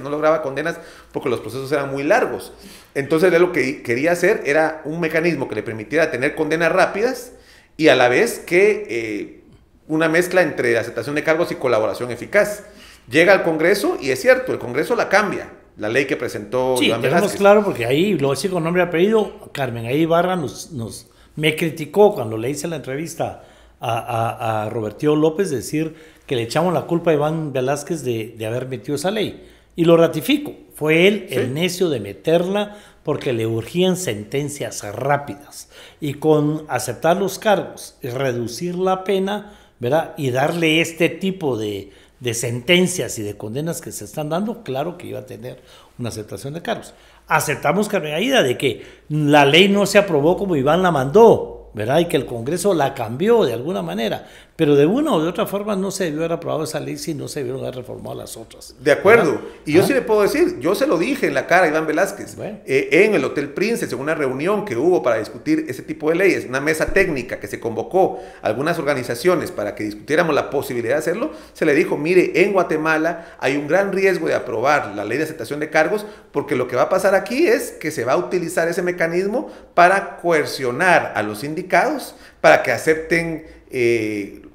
porque los procesos eran muy largos. Entonces él lo que quería hacer era un mecanismo que le permitiera tener condenas rápidas y a la vez que una mezcla entre aceptación de cargos y colaboración eficaz. Llega al Congreso y es cierto, el Congreso la cambia, la ley que presentó Iván Velázquez. Sí, tenemos claro, porque ahí lo voy a decir con nombre y apellido, Carmen, ahí Ibarra nos Me criticó cuando le hice la entrevista a Roberto López decir que le echamos la culpa a Iván Velázquez de haber metido esa ley. Y lo ratifico. Fue él el necio de meterla porque le urgían sentencias rápidas. Y con aceptar los cargos y reducir la pena, ¿verdad? Y darle este tipo de sentencias y de condenas que se están dando, claro que iba a tener una aceptación de cargos. Aceptamos, Carmen Aida, de que la ley no se aprobó como Iván la mandó, ¿verdad? Y que el Congreso la cambió de alguna manera, pero de una o de otra forma no se debió haber aprobado esa ley si no se debieron haber reformado las otras. De acuerdo. ¿Verdad? Y yo sí le puedo decir, yo se lo dije en la cara a Iván Velázquez, bueno, en el Hotel Princess, en una reunión que hubo para discutir ese tipo de leyes, una mesa técnica que se convocó a algunas organizaciones para que discutiéramos la posibilidad de hacerlo, se le dijo, mire, en Guatemala hay un gran riesgo de aprobar la ley de aceptación de cargos, porque lo que va a pasar aquí es que se va a utilizar ese mecanismo para coercionar a los sindicados para que acepten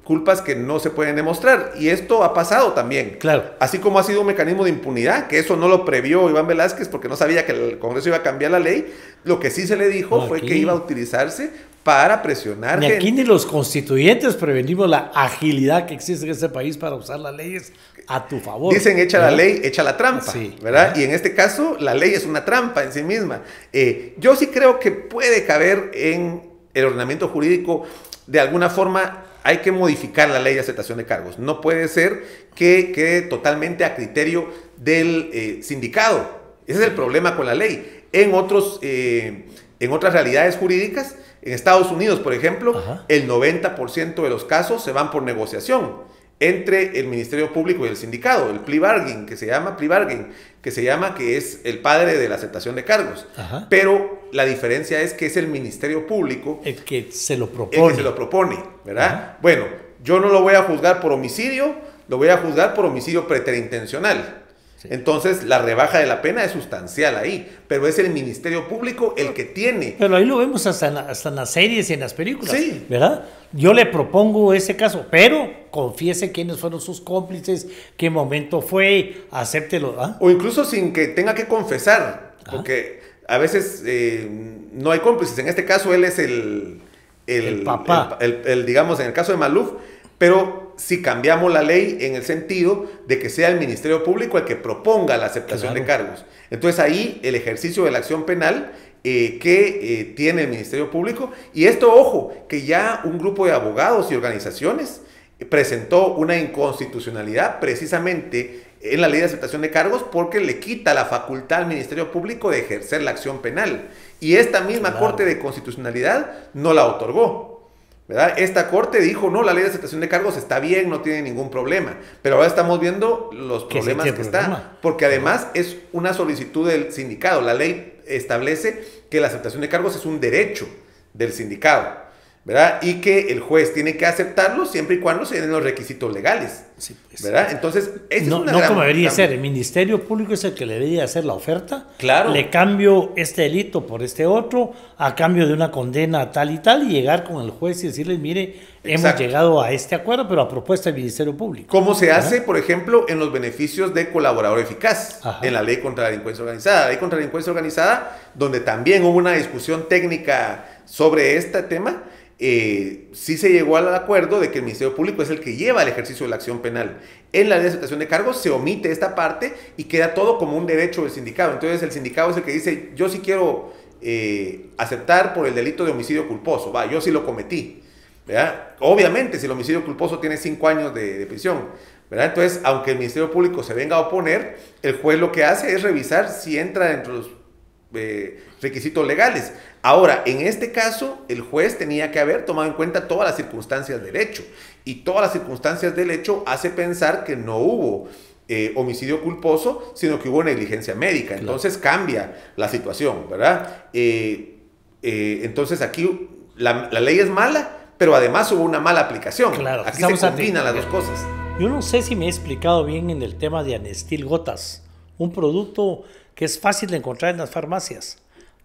culpas que no se pueden demostrar, y esto ha pasado también. Claro. Así como ha sido un mecanismo de impunidad, que eso no lo previó Iván Velázquez porque no sabía que el Congreso iba a cambiar la ley, lo que sí se le dijo fue que iba a utilizarse para presionar. Ni aquí ni los constituyentes prevenimos la agilidad que existe en este país para usar las leyes a tu favor. Dicen echa la ley, echa la trampa, sí, ¿verdad? Y en este caso la ley es una trampa en sí misma. Yo sí creo que puede caber en el ordenamiento jurídico de alguna forma. Hay que modificar la ley de aceptación de cargos. No puede ser que quede totalmente a criterio del sindicato. Ese es el problema con la ley. En otras realidades jurídicas, en Estados Unidos, por ejemplo, el 90% de los casos se van por negociación entre el Ministerio Público y el sindicato, el plea bargain, que es el padre de la aceptación de cargos. Pero la diferencia es que es el Ministerio Público el que se lo propone. ¿Verdad? Bueno, yo no lo voy a juzgar por homicidio, lo voy a juzgar por homicidio preterintencional. Sí. Entonces, la rebaja de la pena es sustancial ahí, pero es el Ministerio Público el que tiene. Pero ahí lo vemos hasta en las series y en las películas, sí, ¿verdad? Yo le propongo ese caso, pero confiese quiénes fueron sus cómplices, qué momento fue, acéptelo. O incluso sin que tenga que confesar, porque a veces no hay cómplices. En este caso, él es el papá. Digamos, en el caso de Maluf, pero si cambiamos la ley en el sentido de que sea el Ministerio Público el que proponga la aceptación de cargos. Entonces ahí el ejercicio de la acción penal que tiene el Ministerio Público, y esto, ojo, que ya un grupo de abogados y organizaciones presentó una inconstitucionalidad precisamente en la ley de aceptación de cargos porque le quita la facultad al Ministerio Público de ejercer la acción penal. Y esta misma Corte de Constitucionalidad no la otorgó, ¿verdad? Esta Corte dijo, no, la ley de aceptación de cargos está bien, no tiene ningún problema. Pero ahora estamos viendo los problemas que está, porque además es una solicitud del sindicato. La ley establece que la aceptación de cargos es un derecho del sindicato, ¿verdad? Y que el juez tiene que aceptarlo siempre y cuando se den los requisitos legales, sí, pues, ¿verdad? Entonces, no como debería ser. El Ministerio Público es el que le debería hacer la oferta. Claro. Le cambio este delito por este otro, a cambio de una condena tal y tal, y llegar con el juez y decirle, mire, hemos llegado a este acuerdo, pero a propuesta del Ministerio Público. Como se hace, por ejemplo, en los beneficios de colaborador eficaz, en la ley contra la delincuencia organizada. La ley contra la delincuencia organizada, donde también hubo una discusión técnica sobre este tema, sí se llegó al acuerdo de que el Ministerio Público es el que lleva el ejercicio de la acción penal. En la ley de aceptación de cargos se omite esta parte y queda todo como un derecho del sindicato. Entonces el sindicato es el que dice, yo sí quiero aceptar por el delito de homicidio culposo, yo sí lo cometí, ¿verdad? Obviamente, si el homicidio culposo tiene 5 años de prisión, ¿verdad? Entonces, aunque el Ministerio Público se venga a oponer, el juez lo que hace es revisar si entra dentro de los requisitos legales. Ahora, en este caso, el juez tenía que haber tomado en cuenta todas las circunstancias del hecho, y todas las circunstancias del hecho hace pensar que no hubo homicidio culposo, sino que hubo negligencia médica. Entonces cambia la situación, ¿verdad? Entonces aquí la ley es mala, pero además hubo una mala aplicación. Claro, aquí se combinan las dos cosas. Yo no sé si me he explicado bien en el tema de Anestil Gotas, un producto que es fácil de encontrar en las farmacias.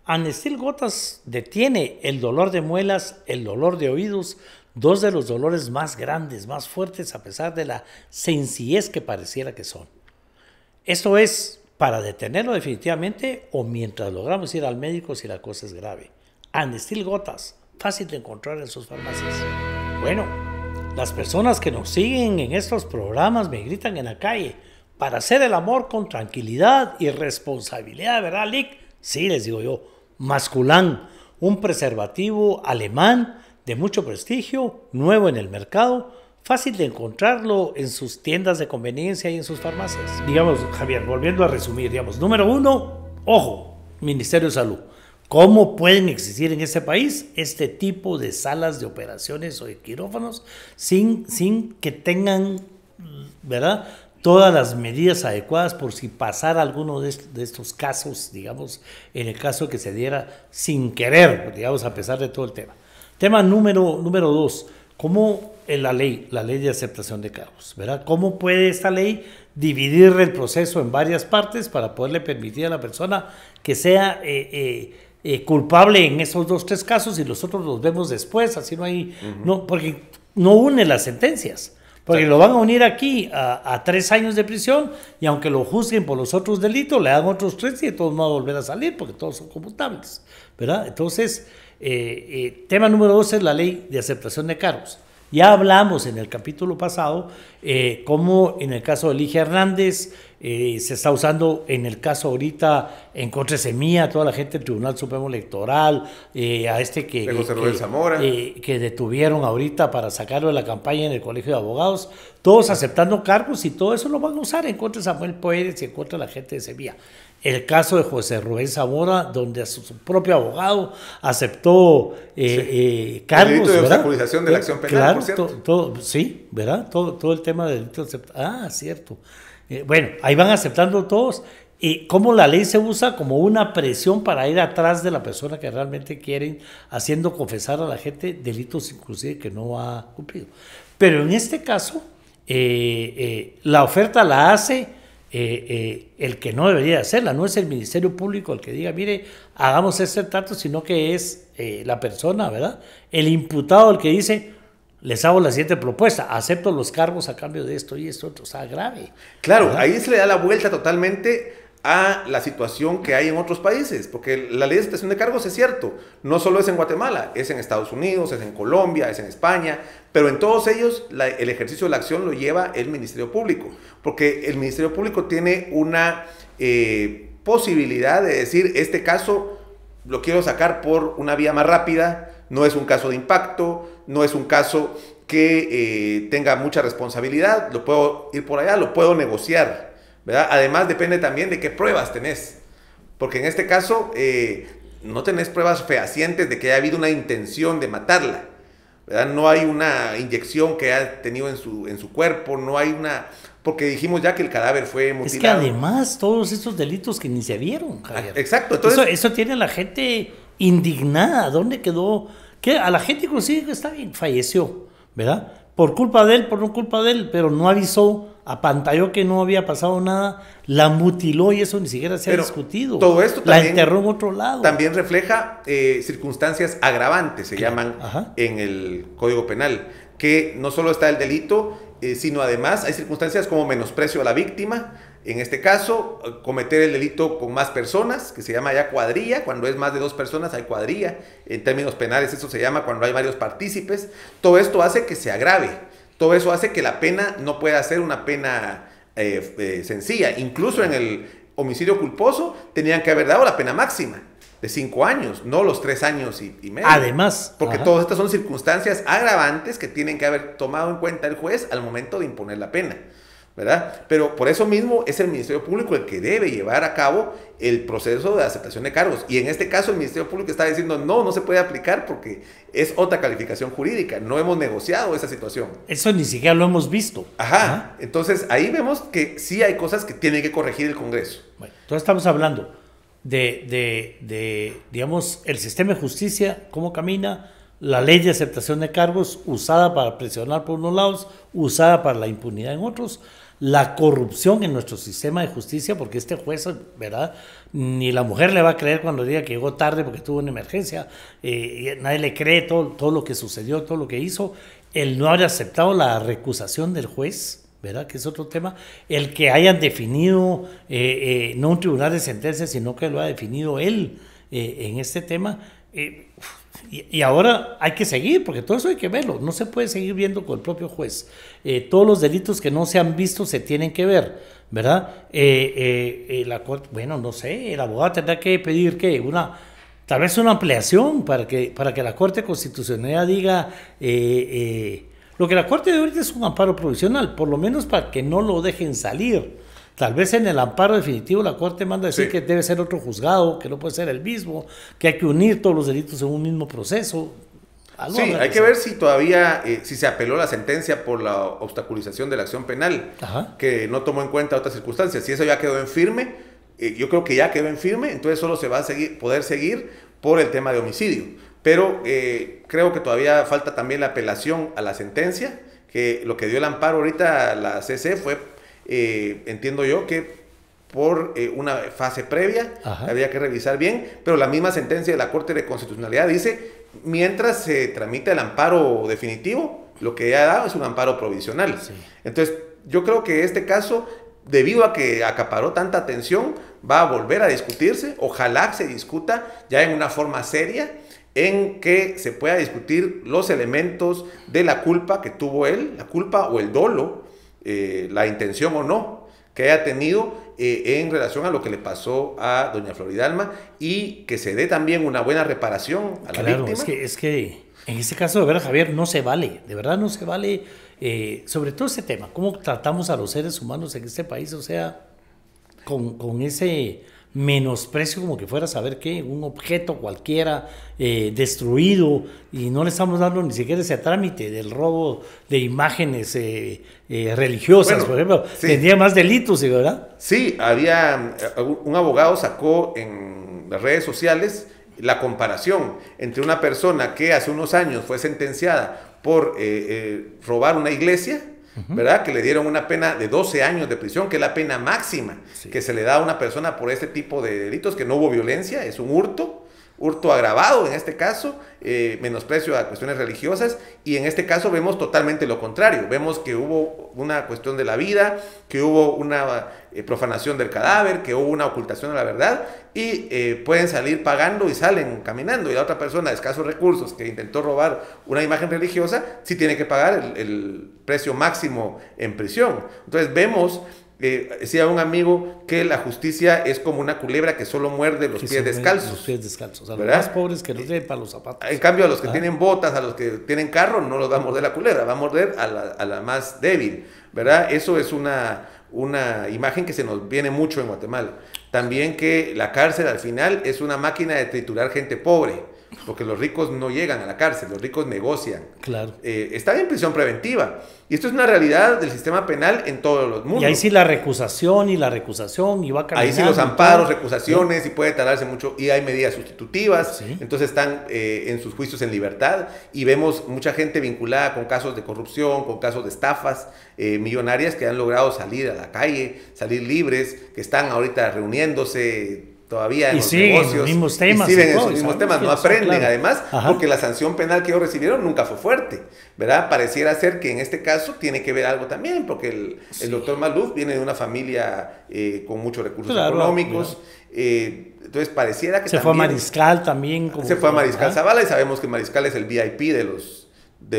Anestil Gotas detiene el dolor de muelas, el dolor de oídos, dos de los dolores más grandes, más fuertes, a pesar de la sencillez que pareciera que son. Esto es para detenerlo definitivamente o mientras logramos ir al médico si la cosa es grave. Anestil Gotas, fácil de encontrar en sus farmacias. Bueno, las personas que nos siguen en estos programas me gritan en la calle, para hacer el amor con tranquilidad y responsabilidad, ¿verdad, Lick? Sí, les digo yo, Masculán, un preservativo alemán de mucho prestigio, nuevo en el mercado, fácil de encontrarlo en sus tiendas de conveniencia y en sus farmacias. Digamos, Javier, volviendo a resumir, digamos, número 1, ojo, Ministerio de Salud. ¿Cómo pueden existir en este país este tipo de salas de operaciones o de quirófanos sin que tengan, ¿verdad?, todas las medidas adecuadas por si pasara alguno de estos casos, digamos, en el caso que se diera sin querer, digamos, a pesar de todo el tema. Tema número 2, ¿cómo la ley de aceptación de cargos, ¿verdad? ¿Cómo puede esta ley dividir el proceso en varias partes para poderle permitir a la persona que sea culpable en esos 2, 3 casos y los otros los vemos después? Así no hay, no, porque no une las sentencias. Porque lo van a unir aquí a 3 años de prisión y aunque lo juzguen por los otros delitos, le dan otros 3 y de todos modos volver a salir porque todos son conmutables, ¿verdad? Entonces, tema número 2 es la ley de aceptación de cargos. Ya hablamos en el capítulo pasado cómo en el caso de Ligia Hernández se está usando en el caso ahorita en contra de Semilla, toda la gente del Tribunal Supremo Electoral, a José Rubén Zamora, que detuvieron ahorita para sacarlo de la campaña en el Colegio de Abogados, todos aceptando cargos y todo eso lo van a usar en contra de Samuel Pérez y en contra de la gente de Semilla. El caso de José Rubén Zamora, donde su propio abogado aceptó cargos, el delito de ¿verdad? obstaculización de la acción penal, claro, por cierto. Sí, ¿verdad? Todo el tema del delito de cierto. Bueno, ahí van aceptando todos. Y cómo la ley se usa como una presión para ir atrás de la persona que realmente quieren, haciendo confesar a la gente delitos inclusive que no ha cumplido. Pero en este caso, la oferta la hace el que no debería hacerla, no es el Ministerio Público el que diga, mire, hagamos este trato, sino que es la persona, ¿verdad? El imputado el que dice, les hago la siguiente propuesta, acepto los cargos a cambio de esto y esto otro, o sea, grave. Claro, ¿verdad? Ahí se le da la vuelta totalmente a la situación que hay en otros países, porque la ley de aceptación de cargos es cierto, no solo es en Guatemala, es en Estados Unidos, es en Colombia, es en España, pero en todos ellos el ejercicio de la acción lo lleva el Ministerio Público, porque el Ministerio Público tiene una posibilidad de decir, este caso lo quiero sacar por una vía más rápida, no es un caso de impacto, no es un caso que tenga mucha responsabilidad, lo puedo ir por allá, lo puedo negociar, ¿verdad? Además depende también de qué pruebas tenés, porque en este caso no tenés pruebas fehacientes de que haya habido una intención de matarla, ¿verdad? No hay una inyección que haya tenido en su cuerpo, no hay una... Porque dijimos ya que el cadáver fue mutilado. Es que además todos estos delitos que ni se vieron, Javier. Exacto. Entonces, eso tiene a la gente indignada. ¿Dónde quedó? Que a la gente inclusive que está bien, falleció, ¿verdad? Por culpa de él, por no culpa de él, pero no avisó, apantalló que no había pasado nada, la mutiló y eso ni siquiera se ha discutido. Todo esto la también, enterró en otro lado. También refleja circunstancias agravantes, se llaman Ajá. en el Código Penal, que no solo está el delito, sino además hay circunstancias como menosprecio a la víctima, en este caso, cometer el delito con más personas, que se llama ya cuadrilla, cuando es más de 2 personas hay cuadrilla, en términos penales eso se llama cuando hay varios partícipes, todo esto hace que se agrave, todo eso hace que la pena no pueda ser una pena sencilla, incluso en el homicidio culposo tenían que haber dado la pena máxima de 5 años, no los 3 años y medio. Además. Porque todas estas son circunstancias agravantes que tienen que haber tomado en cuenta el juez al momento de imponer la pena, ¿verdad? Pero por eso mismo es el Ministerio Público el que debe llevar a cabo el proceso de aceptación de cargos. Y en este caso el Ministerio Público está diciendo no se puede aplicar porque es otra calificación jurídica. No hemos negociado esa situación. Eso ni siquiera lo hemos visto. Ajá. Entonces ahí vemos que sí hay cosas que tiene que corregir el Congreso. Bueno, entonces estamos hablando digamos, el sistema de justicia, cómo camina, la ley de aceptación de cargos usada para presionar por unos lados, usada para la impunidad en otros, la corrupción en nuestro sistema de justicia, porque este juez, ¿verdad? Ni la mujer le va a creer cuando diga que llegó tarde porque tuvo una emergencia, nadie le cree todo lo que sucedió, todo lo que hizo, el no haber aceptado la recusación del juez, ¿verdad? Que es otro tema, el que hayan definido, no un tribunal de sentencia, sino que lo ha definido él en este tema, y ahora hay que seguir, porque todo eso hay que verlo, no se puede seguir viendo con el propio juez. Todos los delitos que no se han visto se tienen que ver, ¿verdad? La corte, bueno, no sé, el abogado tendrá que pedir que tal vez una ampliación para que la Corte Constitucional diga, lo que la Corte de ahorita es un amparo provisional, por lo menos para que no lo dejen salir. Tal vez en el amparo definitivo la Corte manda a decir Sí. que debe ser otro juzgado, que no puede ser el mismo, que hay que unir todos los delitos en un mismo proceso. Sí, hay que ver si todavía, si se apeló la sentencia por la obstaculización de la acción penal, Ajá. que no tomó en cuenta otras circunstancias. Si eso ya quedó en firme, yo creo que ya quedó en firme, entonces solo se va a poder seguir por el tema de homicidio. Pero creo que todavía falta también la apelación a la sentencia, que lo que dio el amparo ahorita a la CC fue, entiendo yo, que por una fase previa, había que revisar bien, pero la misma sentencia de la Corte de Constitucionalidad dice, mientras se tramita el amparo definitivo, lo que ya ha dado es un amparo provisional. Sí. Entonces, yo creo que este caso, debido a que acaparó tanta atención, va a volver a discutirse, ojalá se discuta ya en una forma seria, en que se pueda discutir los elementos de la culpa que tuvo él, la culpa o el dolo, la intención o no, que haya tenido en relación a lo que le pasó a doña Floridalma, y que se dé también una buena reparación a la víctima. Es que en este caso, de verdad, Javier, no se vale, de verdad no se vale, sobre todo ese tema, cómo tratamos a los seres humanos en este país, o sea, con ese menosprecio como que fuera a saber qué, un objeto cualquiera destruido, y no le estamos dando ni siquiera ese trámite del robo de imágenes religiosas, Bueno, por ejemplo, sí. tendría más delitos, ¿verdad? Sí, había un abogado sacó en las redes sociales la comparación entre una persona que hace unos años fue sentenciada por robar una iglesia, ¿verdad? Que le dieron una pena de 12 años de prisión, que es la pena máxima que se le da a una persona por este tipo de delitos, que no hubo violencia, es un hurto agravado en este caso, menosprecio a cuestiones religiosas, y en este caso vemos totalmente lo contrario, vemos que hubo una cuestión de la vida, que hubo una profanación del cadáver, que hubo una ocultación de la verdad, y pueden salir pagando y salen caminando, y la otra persona de escasos recursos que intentó robar una imagen religiosa, sí tiene que pagar el precio máximo en prisión. Entonces vemos, decía un amigo, que la justicia es como una culebra que solo muerde los pies descalzos. Los pies descalzos, a los ¿verdad? más pobres que no tienen para los zapatos. En cambio, a los que tienen botas, a los que tienen carro, no los va a morder la culebra, va a morder a la más débil, ¿verdad? Eso es una imagen que se nos viene mucho en Guatemala. También que la cárcel al final es una máquina de triturar gente pobre, porque los ricos no llegan a la cárcel, los ricos negocian. Claro. Están en prisión preventiva. Y esto es una realidad del sistema penal en todos los mundos. Y ahí sí la recusación, y va caminando. Ahí sí los amparos, recusaciones, y puede tardarse mucho, y hay medidas sustitutivas, sí. Entonces están en sus juicios en libertad, y vemos mucha gente vinculada con casos de corrupción, con casos de estafas millonarias, que han logrado salir a la calle, salir libres, que están ahorita reuniéndose todavía en los negocios, los mismos temas, y siguen en sus mismos temas, no aprenden, claro. además, Ajá. porque la sanción penal que ellos recibieron nunca fue fuerte, ¿verdad? Pareciera ser que en este caso tiene que ver algo también, porque el doctor Maluf viene de una familia con muchos recursos económicos, entonces pareciera que se fue a Mariscal también. Se fue a Mariscal Zavala, y sabemos que Mariscal es el VIP de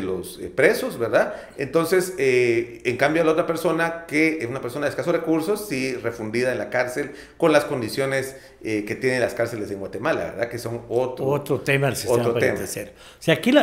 los presos, ¿verdad? Entonces, en cambio, la otra persona, que es una persona de escasos recursos, sí, refundida en la cárcel, con las condiciones que tienen las cárceles en Guatemala, ¿verdad? Que son otro tema del sistema penitenciario. O sea, aquí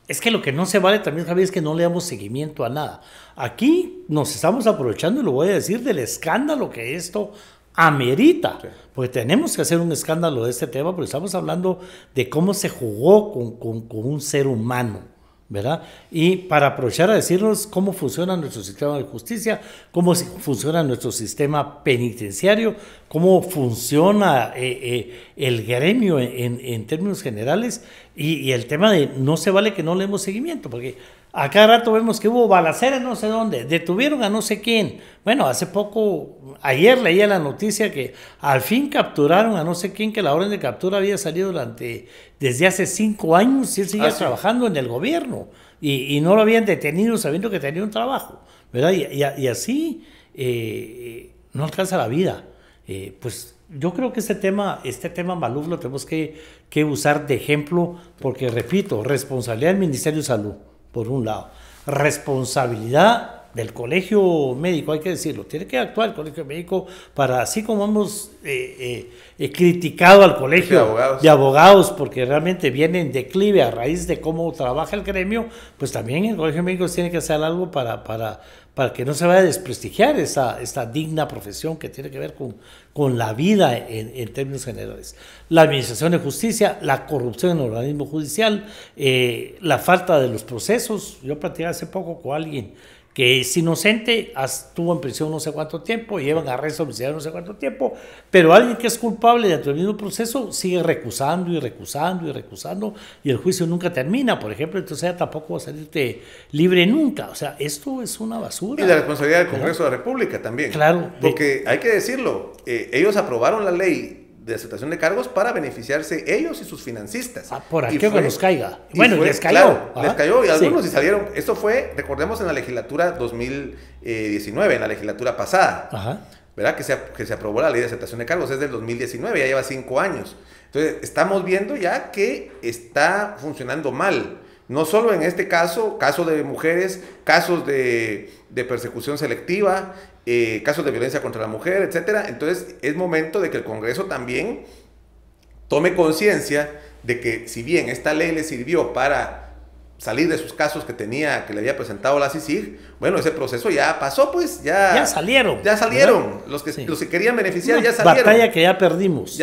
es que lo que no se vale también, Javier, es que no le damos seguimiento a nada. Aquí nos estamos aprovechando, y lo voy a decir, del escándalo que esto amerita, sí. Porque tenemos que hacer un escándalo de este tema, porque estamos hablando de cómo se jugó con un ser humano, ¿verdad? Y para aprovechar a decirnos cómo funciona nuestro sistema de justicia, cómo funciona nuestro sistema penitenciario, cómo funciona el gremio en términos generales, y el tema de no se vale que no le demos seguimiento, porque a cada rato vemos que hubo balacera en no sé dónde, detuvieron a no sé quién. Bueno, hace poco, ayer leía la noticia que al fin capturaron a no sé quién, que la orden de captura había salido desde hace 5 años, y él seguía trabajando en el gobierno, y no lo habían detenido sabiendo que tenía un trabajo, ¿verdad? Y así no alcanza la vida. Pues yo creo que este tema Maluf lo tenemos que usar de ejemplo, porque repito, responsabilidad del Ministerio de Salud, por un lado, responsabilidad del colegio médico, hay que decirlo, tiene que actuar el colegio médico para, así como hemos criticado al colegio de abogados, porque realmente viene en declive a raíz de cómo trabaja el gremio, pues también el colegio médico tiene que hacer algo para que no se vaya a desprestigiar esta digna profesión que tiene que ver con la vida en términos generales. La administración de justicia, la corrupción en el organismo judicial, la falta de los procesos. Yo platicé hace poco con alguien que es inocente, estuvo en prisión no sé cuánto tiempo, llevan arresto domiciliario no sé cuánto tiempo, pero alguien que es culpable dentro del mismo proceso sigue recusando y el juicio nunca termina, por ejemplo, entonces ella tampoco va a salirte libre nunca. O sea, esto es una basura. Y la responsabilidad del Congreso de la República también. Claro. Porque hay que decirlo, ellos aprobaron la ley de aceptación de cargos para beneficiarse ellos y sus financistas. Por aquí que nos caiga. Bueno, les cayó. Claro, les cayó y algunos sí salieron. Esto fue, recordemos, en la legislatura 2019, en la legislatura pasada. Ajá. ¿Verdad? Que se aprobó la ley de aceptación de cargos, es del 2019, ya lleva 5 años. Entonces, estamos viendo ya que está funcionando mal. No solo en este caso de mujeres, casos de persecución selectiva, casos de violencia contra la mujer, etcétera. Entonces es momento de que el Congreso también tome conciencia de que si bien esta ley le sirvió para salir de sus casos que le había presentado la CICIG, bueno, ese proceso ya pasó, pues ya salieron. Los que querían beneficiar ya salieron. Batalla que ya perdimos.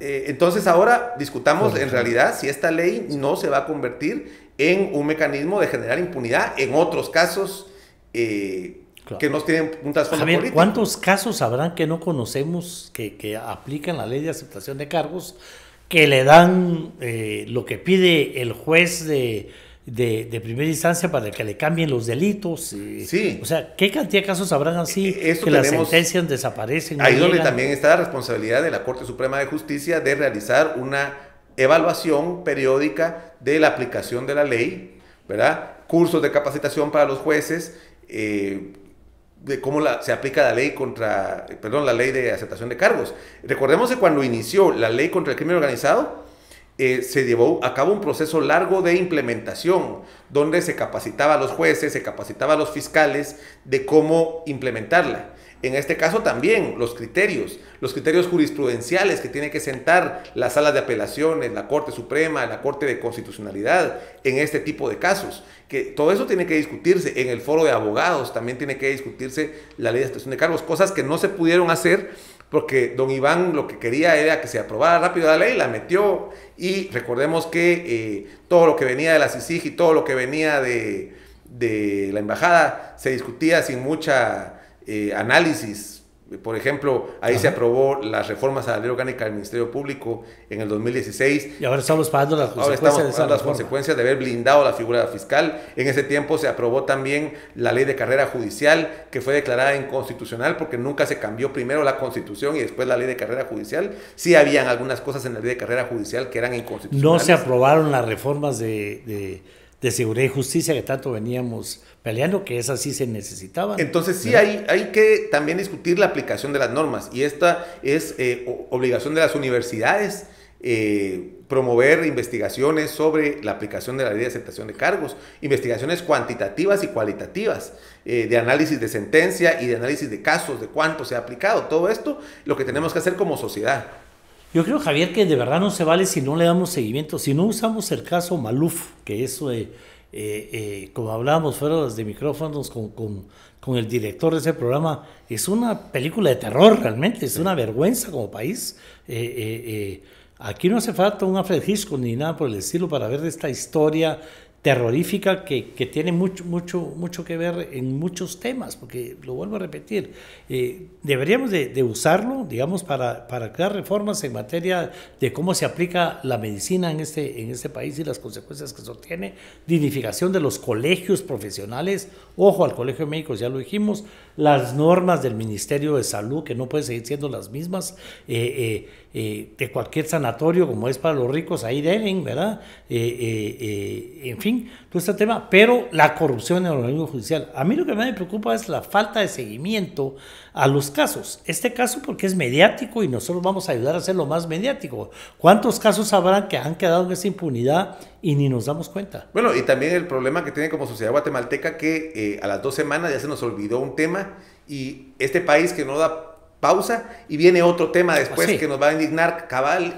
Entonces ahora discutamos en realidad si esta ley no se va a convertir en un mecanismo de generar impunidad en otros casos que no tienen un trasfondo político. ¿Cuántos casos habrán que no conocemos que aplican la ley de aceptación de cargos, que le dan lo que pide el juez de primera instancia para que le cambien los delitos? Sí. O sea, ¿qué cantidad de casos habrán así que las sentencias desaparecen? Ahí donde también está la responsabilidad de la Corte Suprema de Justicia de realizar una evaluación periódica de la aplicación de la ley, ¿verdad? Cursos de capacitación para los jueces, de cómo se aplica la ley de aceptación de cargos. Recordemos que cuando inició la ley contra el crimen organizado, se llevó a cabo un proceso largo de implementación, donde se capacitaba a los jueces, se capacitaba a los fiscales de cómo implementarla. En este caso también los criterios jurisprudenciales que tiene que sentar las salas de apelaciones, la Corte Suprema, la Corte de Constitucionalidad en este tipo de casos, que todo eso tiene que discutirse en el foro de abogados, también tiene que discutirse la ley de aceptación de cargos, cosas que no se pudieron hacer porque don Iván lo que quería era que se aprobara rápido la ley, la metió, y recordemos que todo lo que venía de la CICIG y todo lo que venía de la embajada se discutía sin mucha análisis. Por ejemplo, ahí se aprobó las reformas a la ley orgánica del Ministerio Público en el 2016. Y ahora estamos pagando las consecuencias de haber blindado la figura fiscal. En ese tiempo se aprobó también la ley de carrera judicial, que fue declarada inconstitucional porque nunca se cambió primero la Constitución y después la ley de carrera judicial. Sí habían algunas cosas en la ley de carrera judicial que eran inconstitucionales. No se aprobaron las reformas de seguridad y justicia que tanto veníamos peleando, que esas sí se necesitaban. Entonces sí hay que también discutir la aplicación de las normas, y esta es obligación de las universidades, promover investigaciones sobre la aplicación de la ley de aceptación de cargos, investigaciones cuantitativas y cualitativas, de análisis de sentencia y de análisis de casos, de cuánto se ha aplicado. Todo esto lo que tenemos que hacer como sociedad. Yo creo, Javier, que de verdad no se vale si no le damos seguimiento, si no usamos el caso Maluf, que eso, como hablábamos fuera de micrófonos con el director de ese programa, es una película de terror realmente, es una vergüenza como país. Aquí no hace falta un Alfred Hitchcock ni nada por el estilo para ver esta historia terrorífica que tiene mucho que ver en muchos temas, porque lo vuelvo a repetir, deberíamos de usarlo, digamos, para crear reformas en materia de cómo se aplica la medicina en este país y las consecuencias que eso tiene, dignificación de los colegios profesionales, ojo al Colegio de Médicos, ya lo dijimos, las normas del Ministerio de Salud, que no pueden seguir siendo las mismas, de cualquier sanatorio, como es para los ricos, ahí deben, ¿verdad? En fin, fin, todo este tema, pero la corrupción en el organismo judicial. A mí lo que me preocupa es la falta de seguimiento a los casos. Este caso porque es mediático y nosotros vamos a ayudar a hacerlo más mediático. ¿Cuántos casos habrán que han quedado en esa impunidad y ni nos damos cuenta? Bueno, y también el problema que tiene como sociedad guatemalteca que a las 2 semanas ya se nos olvidó un tema y este país que no da pausa y viene otro tema después que nos va a indignar cabal.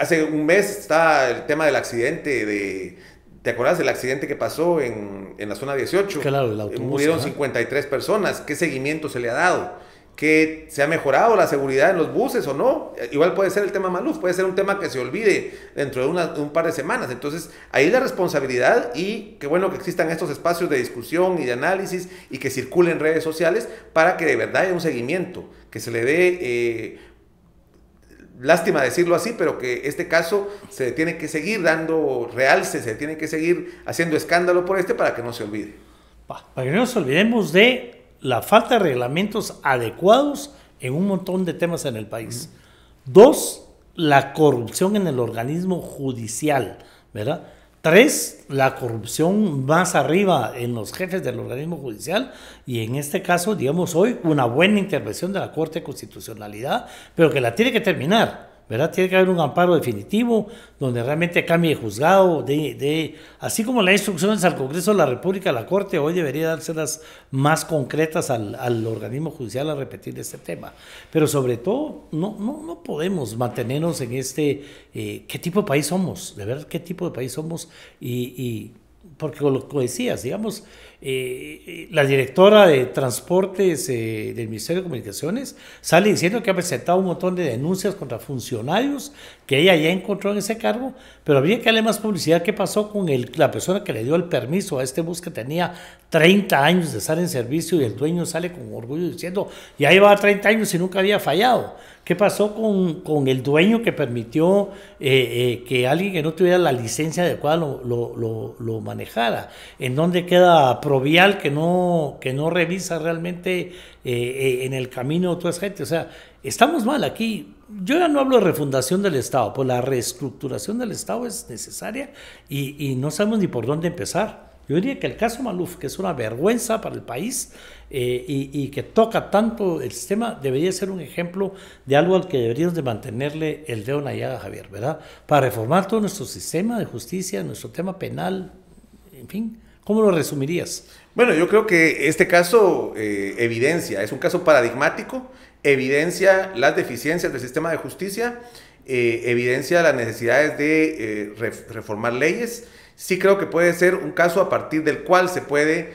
Hace un mes está el tema del accidente ¿te acuerdas del accidente que pasó en la zona 18? Claro, el autobús. Murieron 53 personas. ¿Qué seguimiento se le ha dado? ¿Que se ha mejorado la seguridad en los buses o no? Igual puede ser el tema Maluf, puede ser un tema que se olvide dentro de un par de semanas. Entonces, ahí la responsabilidad y qué bueno que existan estos espacios de discusión y de análisis y que circulen redes sociales para que de verdad haya un seguimiento, que se le dé, lástima decirlo así, pero que este caso se tiene que seguir dando realce, se tiene que seguir haciendo escándalo por para que no se olvide. Para que no nos olvidemos de la falta de reglamentos adecuados en un montón de temas en el país. 2, la corrupción en el organismo judicial, ¿verdad? 3, la corrupción más arriba en los jefes del organismo judicial y en este caso, digamos hoy, una buena intervención de la Corte de Constitucionalidad, pero que la tiene que terminar, ¿verdad? Tiene que haber un amparo definitivo donde realmente cambie de juzgado, así como las instrucciones al Congreso de la República, la Corte hoy debería dárselas más concretas al organismo judicial a repetir este tema. Pero sobre todo, no podemos mantenernos en ¿qué tipo de país somos? De verdad, ¿qué tipo de país somos? Porque lo que decías, digamos, la directora de Transportes del Ministerio de Comunicaciones sale diciendo que ha presentado un montón de denuncias contra funcionarios que ella ya encontró en ese cargo, pero habría que darle más publicidad. ¿Qué pasó con la persona que le dio el permiso a este bus que tenía 30 años de estar en servicio y el dueño sale con orgullo diciendo, ya llevaba 30 años y nunca había fallado? ¿Qué pasó con el dueño que permitió que alguien que no tuviera la licencia adecuada lo manejara? ¿En dónde queda Provial que no revisa realmente en el camino toda esa gente? O sea, estamos mal aquí. Yo ya no hablo de refundación del Estado, pues la reestructuración del Estado es necesaria y no sabemos ni por dónde empezar. Yo diría que el caso Maluf, que es una vergüenza para el país y que toca tanto el sistema, debería ser un ejemplo de algo al que deberíamos de mantenerle el dedo en la llaga, Javier, ¿verdad? Para reformar todo nuestro sistema de justicia, nuestro tema penal, en fin. ¿Cómo lo resumirías? Bueno, yo creo que este caso es un caso paradigmático, evidencia las deficiencias del sistema de justicia, evidencia las necesidades de reformar leyes. Sí creo que puede ser un caso a partir del cual se puede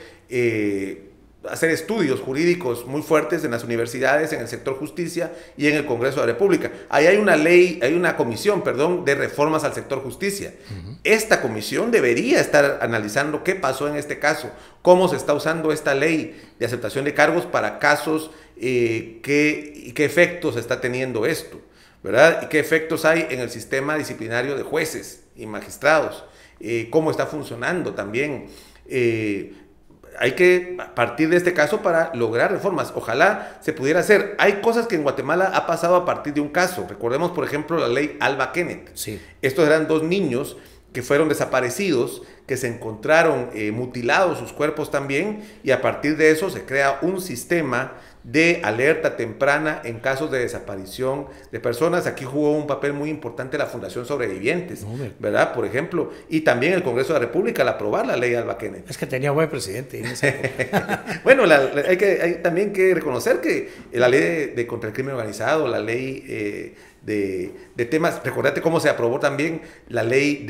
hacer estudios jurídicos muy fuertes en las universidades, en el sector justicia y en el Congreso de la República. Ahí hay una comisión de reformas al sector justicia. Esta comisión debería estar analizando qué pasó en este caso, cómo se está usando esta ley de aceptación de cargos para casos, qué efectos está teniendo esto, ¿verdad? Y qué efectos hay en el sistema disciplinario de jueces y magistrados. Cómo está funcionando también. Hay que partir de este caso para lograr reformas. Ojalá se pudiera hacer. Hay cosas que en Guatemala ha pasado a partir de un caso. Recordemos, por ejemplo, la ley Alba Kenneth. Sí. Estos eran 2 niños que fueron desaparecidos, que se encontraron mutilados sus cuerpos también, y a partir de eso se crea un sistema de alerta temprana en casos de desaparición de personas. Aquí jugó un papel muy importante la Fundación Sobrevivientes, ¿verdad? Por ejemplo, y también el Congreso de la República al aprobar la ley Alba Kenneth. Es que tenía buen presidente en esa época. Bueno, hay también que reconocer que la ley de contra el crimen organizado, la ley de temas, recordate cómo se aprobó también la ley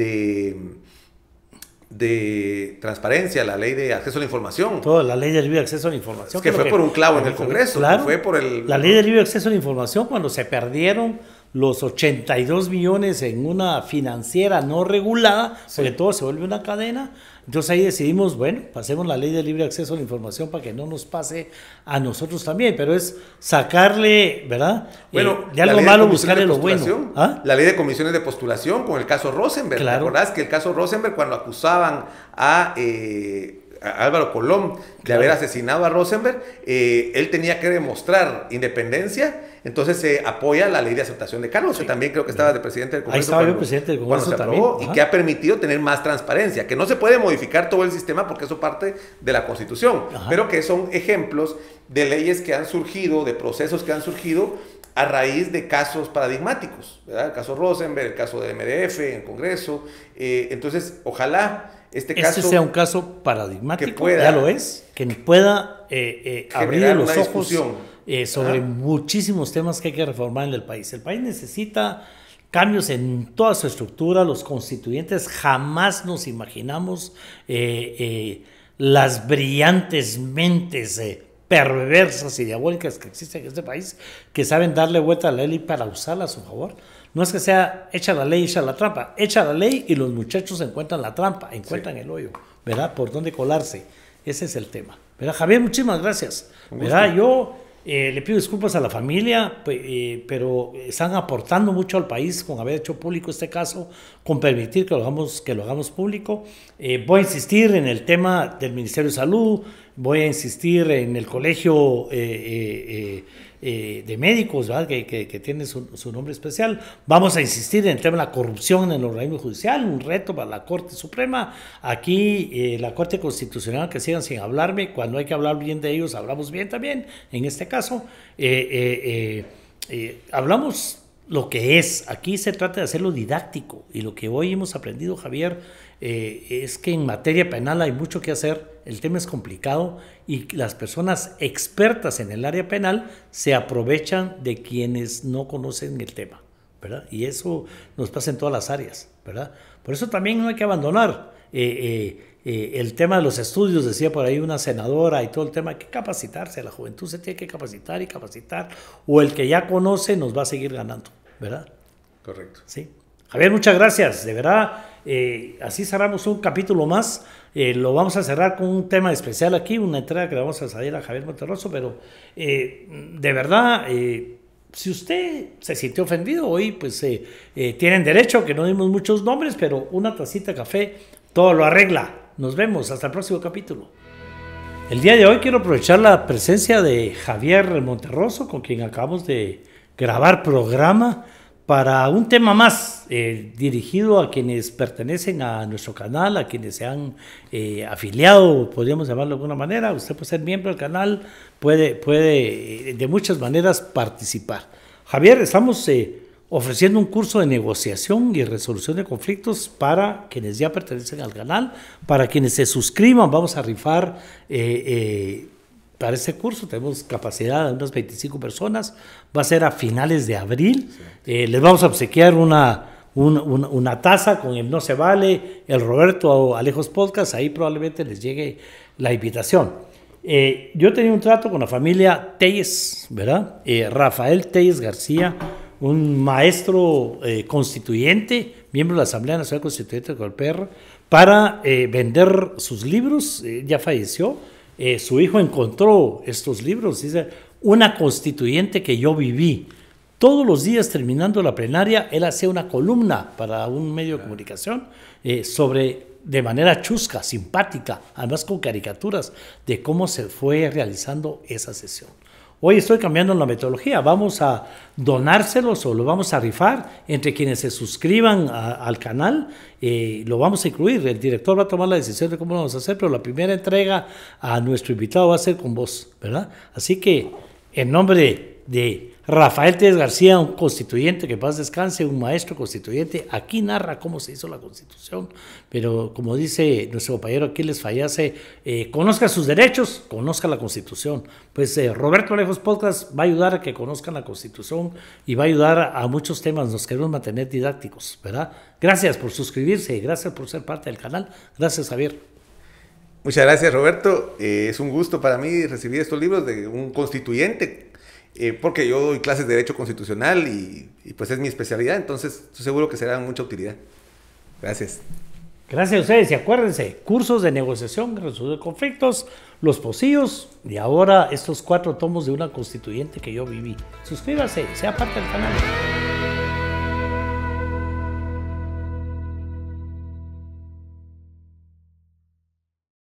de transparencia, la ley de acceso a la información. Toda la ley de libre acceso a la información. Es que fue por un clavo en el Congreso. Claro, fue por la ley de libre acceso a la información cuando se perdieron los 82 millones en una financiera no regulada, porque todo se vuelve una cadena. Entonces ahí decidimos, bueno, pasemos la ley de libre acceso a la información para que no nos pase a nosotros también, pero es sacarle, ¿verdad? Bueno, de algo malo buscarle lo bueno. ¿Ah? La ley de comisiones de postulación con el caso Rosenberg. Claro. ¿Te acordás que el caso Rosenberg, cuando acusaban a a Álvaro Colón de haber asesinado a Rosenberg, él tenía que demostrar independencia, entonces se apoya la ley de aceptación de cargos, que también creo que estaba de presidente del Congreso. Ahí estaba yo presidente del Congreso cuando se aprobó, y que ha permitido tener más transparencia, que no se puede modificar todo el sistema porque eso parte de la Constitución, pero que son ejemplos de leyes que han surgido, de procesos que han surgido a raíz de casos paradigmáticos, ¿verdad? El caso Rosenberg, el caso de MDF en el Congreso. Entonces, ojalá este caso sea un caso paradigmático, que pueda, ya lo es, que pueda abrir los ojos sobre muchísimos temas que hay que reformar en el país. El país necesita cambios en toda su estructura. Los constituyentes jamás nos imaginamos las brillantes mentes perversas y diabólicas que existen en este país, que saben darle vuelta a la ley para usarla a su favor. No es que sea echa la ley, echa la trampa. Echa la ley y los muchachos encuentran la trampa, encuentran el hoyo, ¿verdad? Por dónde colarse. Ese es el tema. ¿Verdad, Javier? Muchísimas gracias. ¿Verdad? Yo le pido disculpas a la familia, pero están aportando mucho al país con haber hecho público este caso, con permitir que lo hagamos público. Voy a insistir en el tema del Ministerio de Salud, voy a insistir en el colegio de médicos, ¿verdad? Que tiene su nombre especial. Vamos a insistir en el tema de la corrupción en el organismo judicial, un reto para la Corte Suprema. Aquí la Corte Constitucional, que sigan sin hablarme, cuando hay que hablar bien de ellos, hablamos bien también. En este caso, hablamos lo que es. Aquí se trata de hacerlo didáctico, y lo que hoy hemos aprendido, Javier, es que en materia penal hay mucho que hacer. El tema es complicado y las personas expertas en el área penal se aprovechan de quienes no conocen el tema, ¿verdad? Y eso nos pasa en todas las áreas, ¿verdad? Por eso también no hay que abandonar el tema de los estudios. Decía por ahí una senadora, y todo el tema, hay que capacitarse. La juventud se tiene que capacitar y capacitar, o el que ya conoce nos va a seguir ganando, ¿verdad? Correcto. Sí. Javier, muchas gracias, de verdad. Así cerramos un capítulo más. Lo vamos a cerrar con un tema especial aquí, una entrega que le vamos a hacer a Javier Monterroso, pero de verdad, si usted se sintió ofendido hoy, pues tienen derecho, que no dimos muchos nombres, pero una tacita de café todo lo arregla. Nos vemos, hasta el próximo capítulo. El día de hoy quiero aprovechar la presencia de Javier Monterroso, con quien acabamos de grabar programa, para un tema más dirigido a quienes pertenecen a nuestro canal, a quienes se han afiliado, podríamos llamarlo de alguna manera. Usted puede ser miembro del canal, puede de muchas maneras participar. Javier, estamos ofreciendo un curso de negociación y resolución de conflictos para quienes ya pertenecen al canal. Para quienes se suscriban, vamos a rifar para este curso. Tenemos capacidad de unas 25 personas. Va a ser a finales de abril. Les vamos a obsequiar una taza con el No Se Vale, el Roberto Alejos Podcast. Ahí probablemente les llegue la invitación. Yo tenía un trato con la familia Telles, ¿verdad? Rafael Telles García, un maestro constituyente, miembro de la Asamblea Nacional Constituyente de Colperro, para vender sus libros. Ya falleció. Su hijo encontró estos libros. Dice: una constituyente que yo viví. Todos los días, terminando la plenaria, él hacía una columna para un medio de comunicación de manera chusca, simpática, además con caricaturas de cómo se fue realizando esa sesión. Hoy estoy cambiando la metodología. Vamos a donárselos o lo vamos a rifar entre quienes se suscriban al canal. Lo vamos a incluir. El director va a tomar la decisión de cómo lo vamos a hacer, pero la primera entrega a nuestro invitado va a ser con vos, ¿verdad? Así que, en nombre de Rafael Telles García, un constituyente, que paz descanse, un maestro constituyente, aquí narra cómo se hizo la Constitución, pero como dice nuestro compañero Aquiles Fallase, conozca sus derechos, conozca la Constitución. Pues Roberto Alejos Podcast va a ayudar a que conozcan la Constitución y va a ayudar a muchos temas. Nos queremos mantener didácticos, ¿verdad? Gracias por suscribirse, gracias por ser parte del canal. Gracias, Javier. Muchas gracias, Roberto. Es un gusto para mí recibir estos libros de un constituyente, porque yo doy clases de Derecho Constitucional y pues es mi especialidad, entonces estoy seguro que será de mucha utilidad. Gracias. Gracias a ustedes, y acuérdense, cursos de negociación, resolución de conflictos, los pocillos, y ahora estos 4 tomos de una constituyente que yo viví. Suscríbase, sea parte del canal.